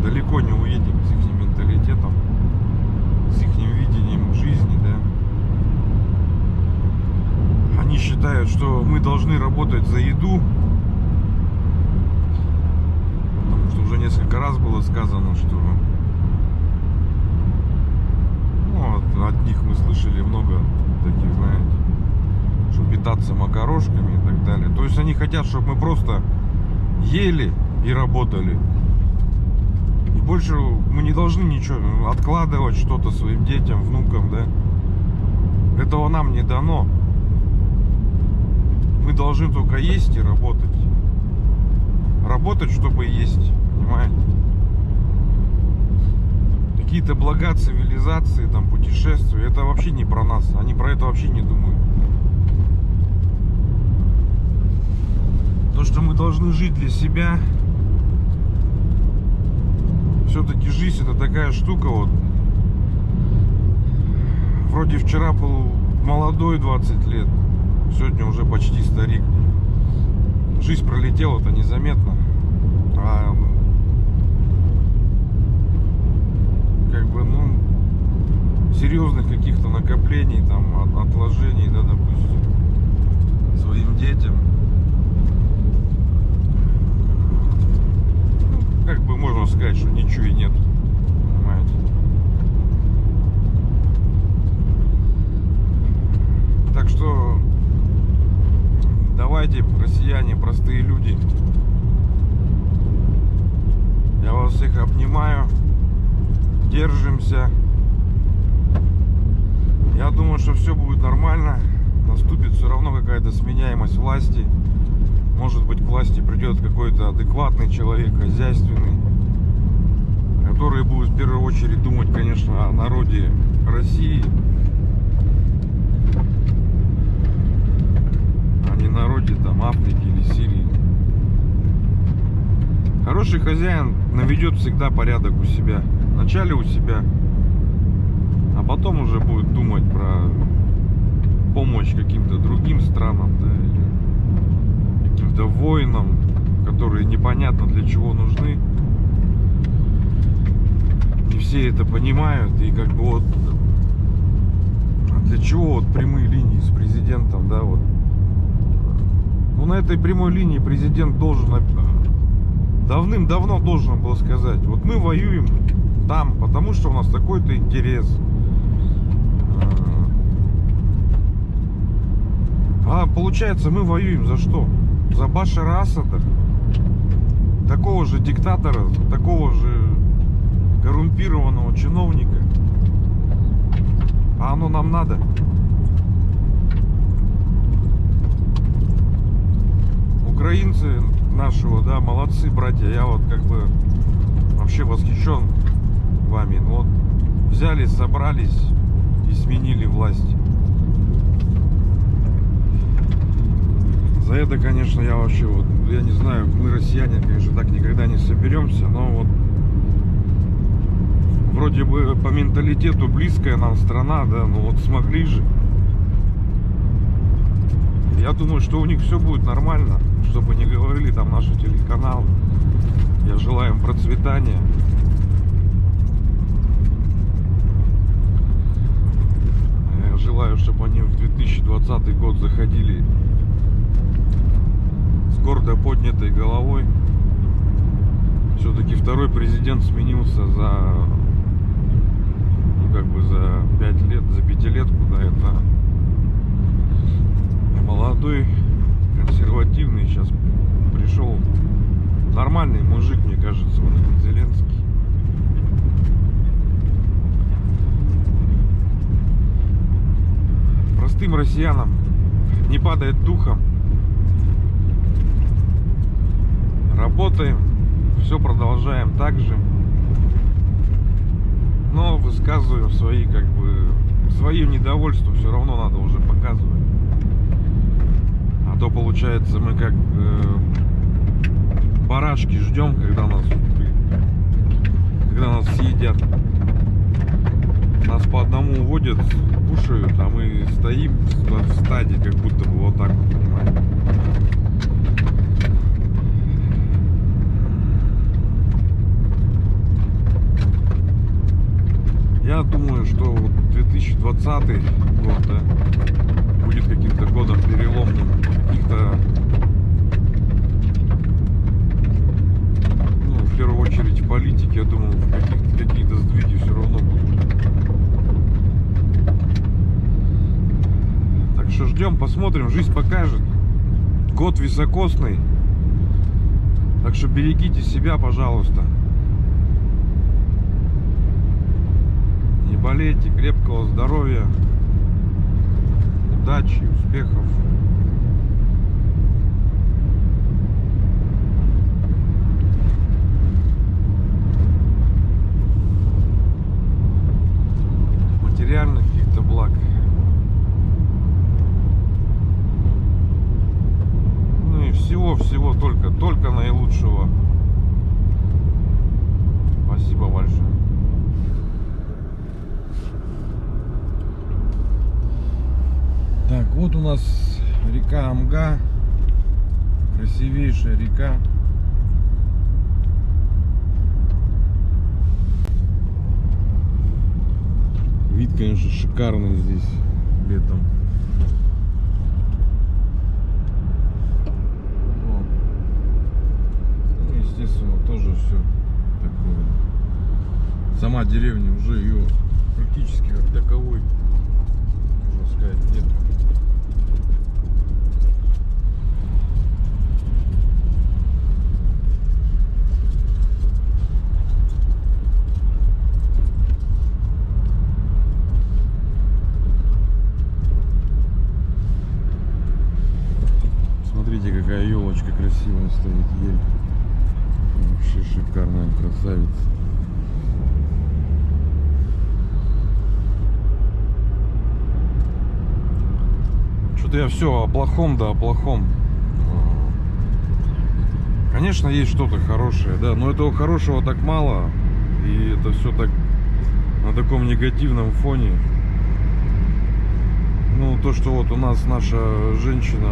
далеко не уедем с их менталитетом, с их видением жизни, да. Они считают, что мы должны работать за еду, потому что уже несколько раз было сказано, что ну, от них мы слышали много таких, знаете, что питаться макарошками и так далее. То есть они хотят, чтобы мы просто ели и работали. И больше мы не должны ничего откладывать, что-то своим детям, внукам, да. Этого нам не дано. Мы должны только есть и работать. Работать, чтобы есть, понимаете? Какие-то блага цивилизации, там, путешествия, это вообще не про нас. Они про это вообще не думают. То, что мы должны жить для себя. Все-таки жизнь это такая штука вот. Вроде вчера был молодой, 20 лет. Сегодня уже почти старик. Жизнь пролетела-то незаметно. А как бы, ну, серьезных каких-то накоплений, там, отложений, да, допустим, своим детям. Ну, как бы можно сказать, что ничего и нет. Понимаете? Так что давайте, россияне, простые люди, я вас всех обнимаю, держимся. Я думаю, что все будет нормально. Наступит все равно какая-то сменяемость власти. Может быть, к власти придет какой-то адекватный человек, хозяйственный, который будет в первую очередь думать, конечно, о народе России, не народе там Африки или Сирии. Хороший хозяин наведет всегда порядок у себя. Вначале у себя, а потом уже будет думать про помощь каким-то другим странам, да, или каким-то воинам, которые непонятно для чего нужны. Не все это понимают, и как бы вот для чего вот прямые линии с президентом, да, вот. Ну, на этой прямой линии президент должен, давным-давно должен был сказать: вот мы воюем там, потому что у нас такой-то интерес. А получается, мы воюем за что? За Башара Асада, такого же диктатора, такого же коррумпированного чиновника. А оно нам надо? Украинцы нашего, да, молодцы, братья. Я вот как бы вообще восхищен вами. Ну, вот взяли, собрались и сменили власть. За это, конечно, я вообще вот, я не знаю, мы, россияне, конечно, так никогда не соберемся, но вот вроде бы по менталитету близкая нам страна, да, ну вот смогли же. Я думаю, что у них все будет нормально, чтобы не говорили там наши телеканалы. Я желаю им процветания. Я желаю, чтобы они в 2020 год заходили с гордо поднятой головой. Все-таки второй президент сменился за, ну, как бы за 5 лет, за пятилетку, да, это молодой, консервативный сейчас пришел нормальный мужик, мне кажется, он Зеленский. Простым россиянам не падает духом. Работаем, все продолжаем так же, но высказываем свои, как бы, свое недовольство все равно надо уже показывать. А то получается мы как барашки ждем, когда нас съедят. Нас по одному уводят, кушают, а мы стоим в стаде, как будто бы вот так вот, понимаете. Я думаю, что вот 2020 год, да, будет каким-то годом переломным. Каких-то, ну, в первую очередь в политике, я думаю, какие-то сдвиги все равно будут. Так что ждем, посмотрим, жизнь покажет. Год високосный. Так что берегите себя, пожалуйста. Не болейте, крепкого здоровья, удачи, успехов. Материальных каких-то благ. Ну и всего только наилучшего. Спасибо большое. Так, вот у нас река Амга, красивейшая река. Вид, конечно, шикарный здесь летом. Ну, естественно, тоже все такое. Сама деревня уже ее практически как таковой, можно сказать, нет. Смотрите, какая елочка красивая стоит, ель. Вообще шикарная, красавица. Что-то я все о плохом, да о плохом. Конечно, есть что-то хорошее, да, но этого хорошего так мало. И это все так на таком негативном фоне. Ну, то, что вот у нас наша женщина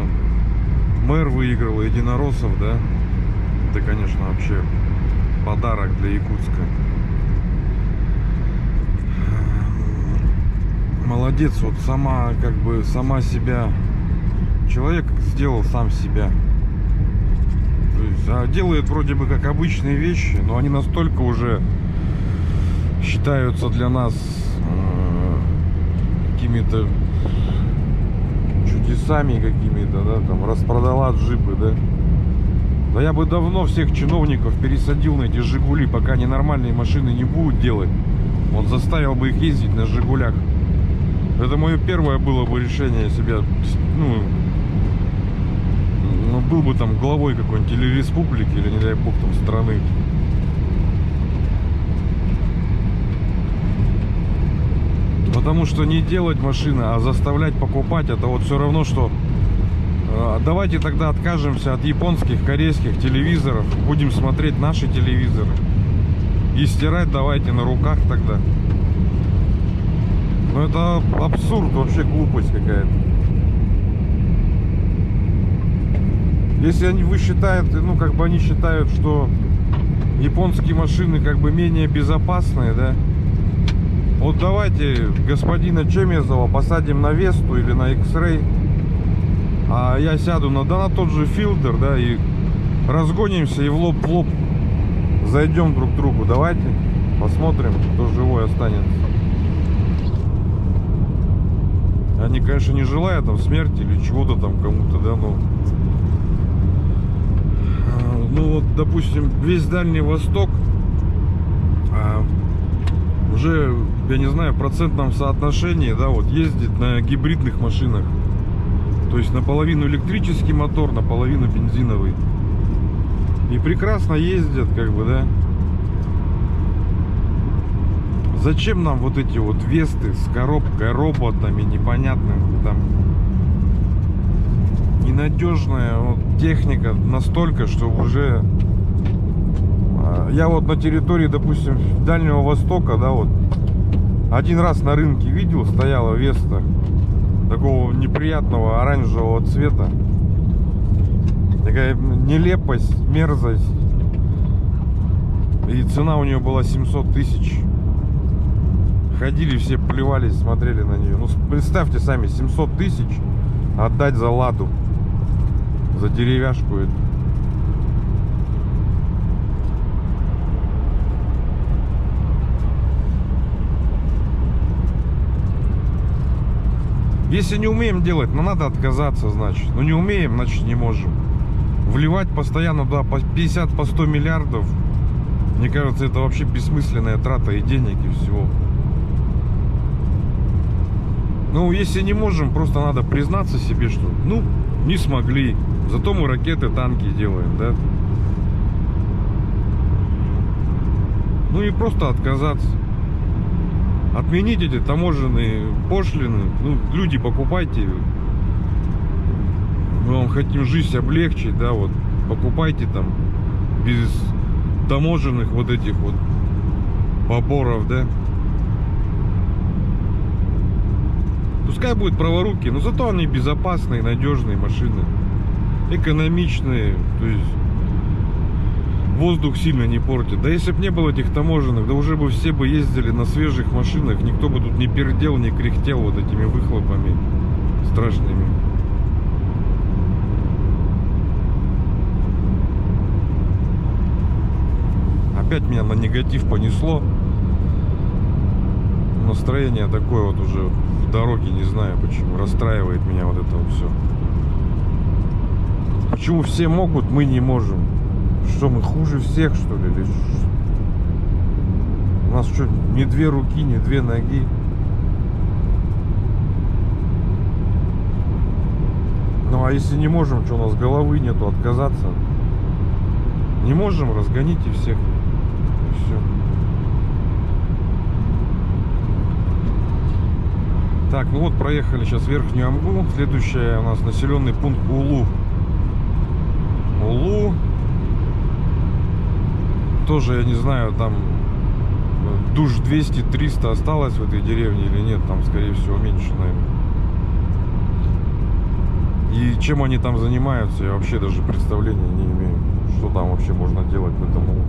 мэр выиграла единороссов, да, это, конечно, вообще подарок для Якутска. Молодец, вот сама себя, человек сделал сам себя. То есть, делает вроде бы как обычные вещи, но они настолько уже считаются для нас какими-то чудесами какими-то, да, там распродала джипы, да. Да я бы давно всех чиновников пересадил на эти Жигули, пока они нормальные машины не будут делать. Вот заставил бы их ездить на Жигулях. Это мое первое было бы решение себя, ну был бы там главой какой-нибудь телереспублики или, не дай бог, там страны. Потому что не делать машины, а заставлять покупать, это вот все равно, что давайте тогда откажемся от японских, корейских телевизоров, будем смотреть наши телевизоры. И стирать давайте на руках тогда. Ну это абсурд, вообще глупость какая-то. Если вы считаете, ну как бы они считают, что японские машины как бы менее безопасные, да, вот давайте господина Чемезова посадим на Весту или на X-Ray, а я сяду на тот же Филдер, да, и разгонимся и в лоб зайдем друг к другу. Давайте посмотрим, кто живой останется. Они, конечно, не желают там смерти или чего-то там кому-то, да, но ну вот, допустим, весь Дальний Восток уже, я не знаю, в процентном соотношении, да, вот ездит на гибридных машинах. То есть наполовину электрический мотор, наполовину бензиновый. И прекрасно ездят, как бы, да. Зачем нам вот эти вот Весты с коробкой, роботами непонятными, там ненадежная вот техника настолько, что уже я вот на территории, допустим, Дальнего Востока, да, вот один раз на рынке видел, стояла Веста такого неприятного оранжевого цвета. Такая нелепость, мерзость. И цена у нее была 700 тысяч. Ходили все, плевались, смотрели на нее. Ну, представьте сами, 700 тысяч отдать за ладу, за деревяшку эту. Если не умеем делать, ну надо отказаться, значит. Ну не умеем, значит не можем. Вливать постоянно туда по 50, по 100 миллиардов, мне кажется, это вообще бессмысленная трата и денег, и всего. Ну, если не можем, просто надо признаться себе, что, ну, не смогли. Зато мы ракеты, танки делаем, да? Ну и просто отказаться. Отменить эти таможенные пошлины. Ну, люди, покупайте. Мы вам хотим жизнь облегчить, да, вот. Покупайте там без таможенных вот этих вот поборов, да. Пускай будут праворуки, но зато они безопасные, надежные машины. Экономичные, то есть воздух сильно не портит. Да если бы не было этих таможенных, да уже бы все бы ездили на свежих машинах, никто бы тут не пердел, не кряхтел вот этими выхлопами страшными. Опять меня на негатив понесло. Настроение такое вот уже в дороге, не знаю почему, расстраивает меня вот это вот все. Почему все могут, мы не можем? Что, мы хуже всех, что ли? Или что? У нас что, не две руки, не две ноги? Ну а если не можем, что, у нас головы нету, отказаться? Не можем, разгоните всех. И все. Так, ну вот проехали сейчас Верхнюю Амгу. Следующая у нас населенный пункт Улу. Улу. Тоже, я не знаю, там душ 200-300 осталось в этой деревне или нет. Там, скорее всего, меньше, наверное. И чем они там занимаются, я вообще даже представления не имею. Что там вообще можно делать в этом Улу.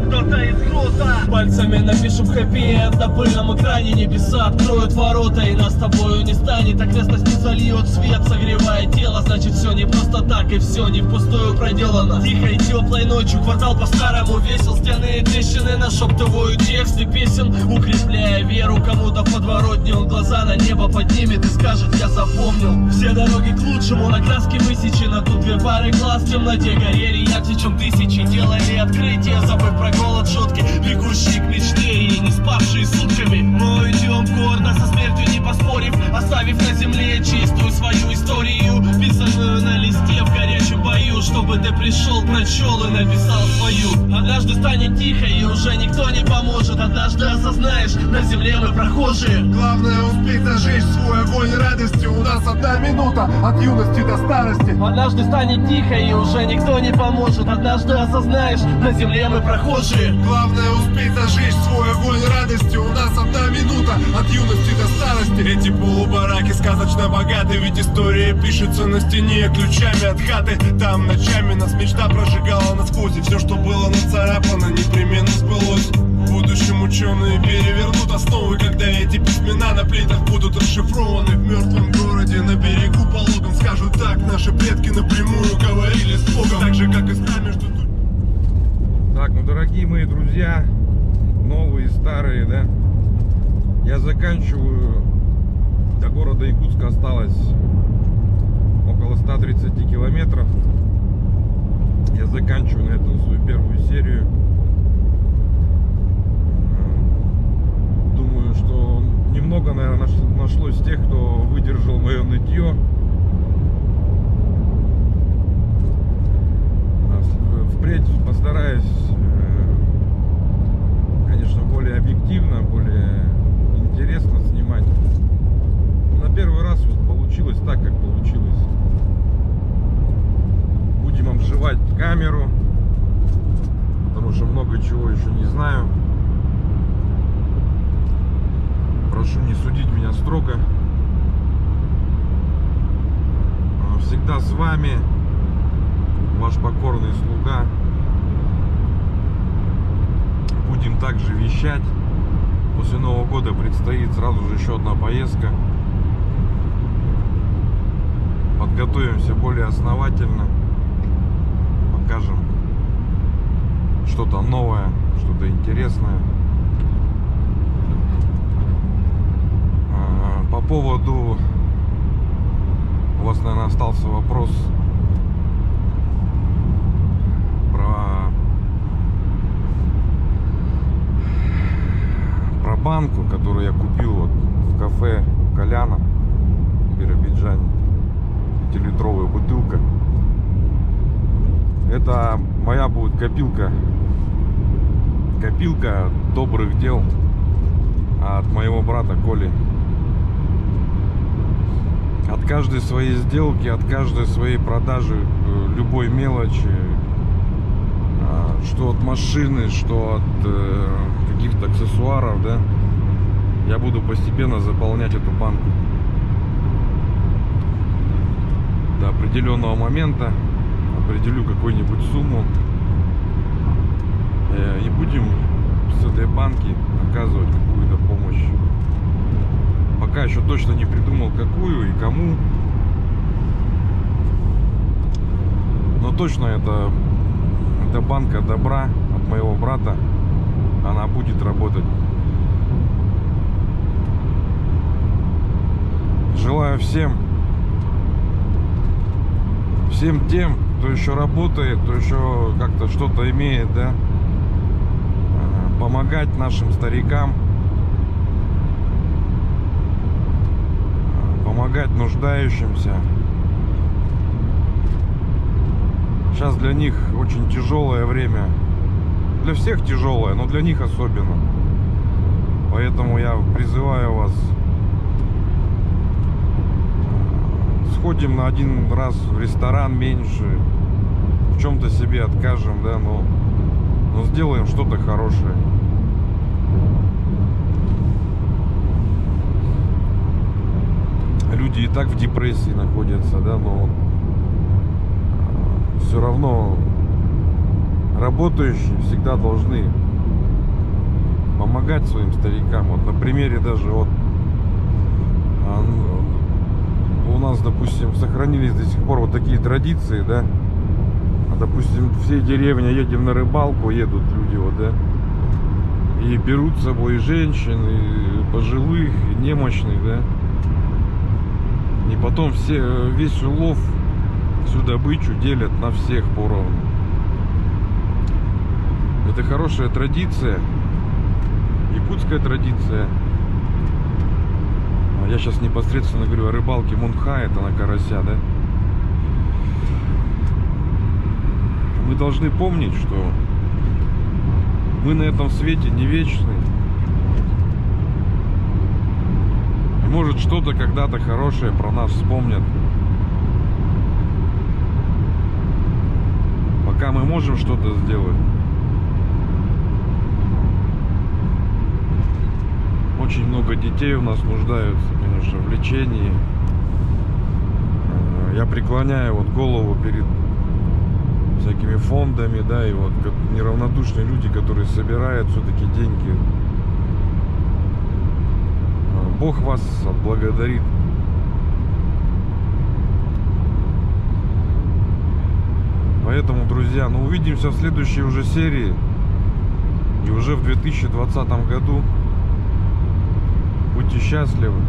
Кто-то из груза пальцами напишем хэппи-энд. На пыльном экране небеса откроют ворота, и нас с тобою не станет. Окрестность не зальет свет, согревая тело. Значит, все не просто так, и все не впустую проделано. Тихой теплой ночью квартал по-старому весел. Стены и трещины нашептывают тексты песен, укрепляя веру. Кому-то в подворотне он глаза на небо поднимет и скажет: я запомнил. Все дороги к лучшему на краске высечены. Тут две пары глаз в темноте горели ярче, чем тысячи. Делали открытие, забыв про голод, шутки, бегущие к мечте и не спавшие сутками. Мы идем гордо, со смертью не поспорив, оставив на земле чистую свою историю, писанную на листе в горячем бою, чтобы ты пришел, прочел и написал свою. Однажды станет тихо и уже никто не поможет. Однажды осознаешь, на земле мы прохожие. Главное успеть зажечь свой огонь радости. У нас 1 минута от юности до старости. Однажды станет тихо и уже никто не поможет. Однажды осознаешь, на земле мы прохожие. Главное успеть зажечь свой огонь радости. У нас 1 минута от юности до старости. Эти полубараки сказочно богаты, ведь история пишется на стене ключами от хаты. Там ночами нас мечта прожигала насквозь, и все, что было нацарапано, непременно сбылось. В будущем ученые перевернут основы, когда эти письмена на плитах будут расшифрованы. В мертвом городе на берегу пологом скажут: так наши предки напрямую говорили с Богом. Так же, как и с нами, что тут... Так, ну, дорогие мои друзья, новые и старые, да, я заканчиваю. До города Якутска осталось около 130 километров. Я заканчиваю на этом свою первую серию. Думаю, что немного, наверное, нашлось тех, кто выдержал мое нытье. Впредь постараюсь, конечно, более объективно, более интересно снимать. На первый раз вот получилось так, как получилось. камеру, потому что много чего еще не знаю. Прошу не судить меня строго. Всегда с вами ваш покорный слуга. Будем также вещать. После Нового года предстоит сразу же еще одна поездка. Подготовимся более основательно. Покажем что-то новое, что-то интересное. По поводу... У вас, наверное, остался вопрос про банку, которую я купил вот в кафе Коляна в Биробиджане. 5-литровая бутылка. Это моя будет копилка добрых дел от моего брата Коли. От каждой своей сделки, от каждой своей продажи любой мелочи, что от машины, что от каких-то аксессуаров, да, я буду постепенно заполнять эту банку. До определенного момента определю какую-нибудь сумму и будем с этой банки оказывать какую-то помощь. Пока еще точно не придумал, какую и кому. Но точно это банка добра от моего брата. Она будет работать. Желаю всем тем, кто еще работает, кто еще как-то что-то имеет, да, помогать нашим старикам, помогать нуждающимся. Сейчас для них очень тяжелое время. Для всех тяжелое, но для них особенно. Поэтому я призываю вас: сходим на один раз в ресторан меньше, в чем-то себе откажем, да, но сделаем что-то хорошее. Люди и так в депрессии находятся, да, но все равно работающие всегда должны помогать своим старикам. Вот на примере даже вот у нас, допустим, сохранились до сих пор вот такие традиции, да. Допустим, всей деревни едем на рыбалку, едут люди, вот, да, и берут с собой и женщин, и пожилых, и немощных, да. И потом весь улов, всю добычу делят на всех поровну. Это хорошая традиция, якутская традиция. Я сейчас непосредственно говорю о рыбалке мунха, это на карася, да. Мы должны помнить, что мы на этом свете не вечны. И может что-то когда-то хорошее про нас вспомнят. Пока мы можем что-то сделать. Очень много детей у нас нуждаются, конечно, в лечении. Я преклоняю вот голову перед всякими фондами, да, и вот неравнодушные люди, которые собирают все-таки деньги. Бог вас отблагодарит. Поэтому, друзья, ну увидимся в следующей уже серии. И уже в 2020 году. Будьте счастливы.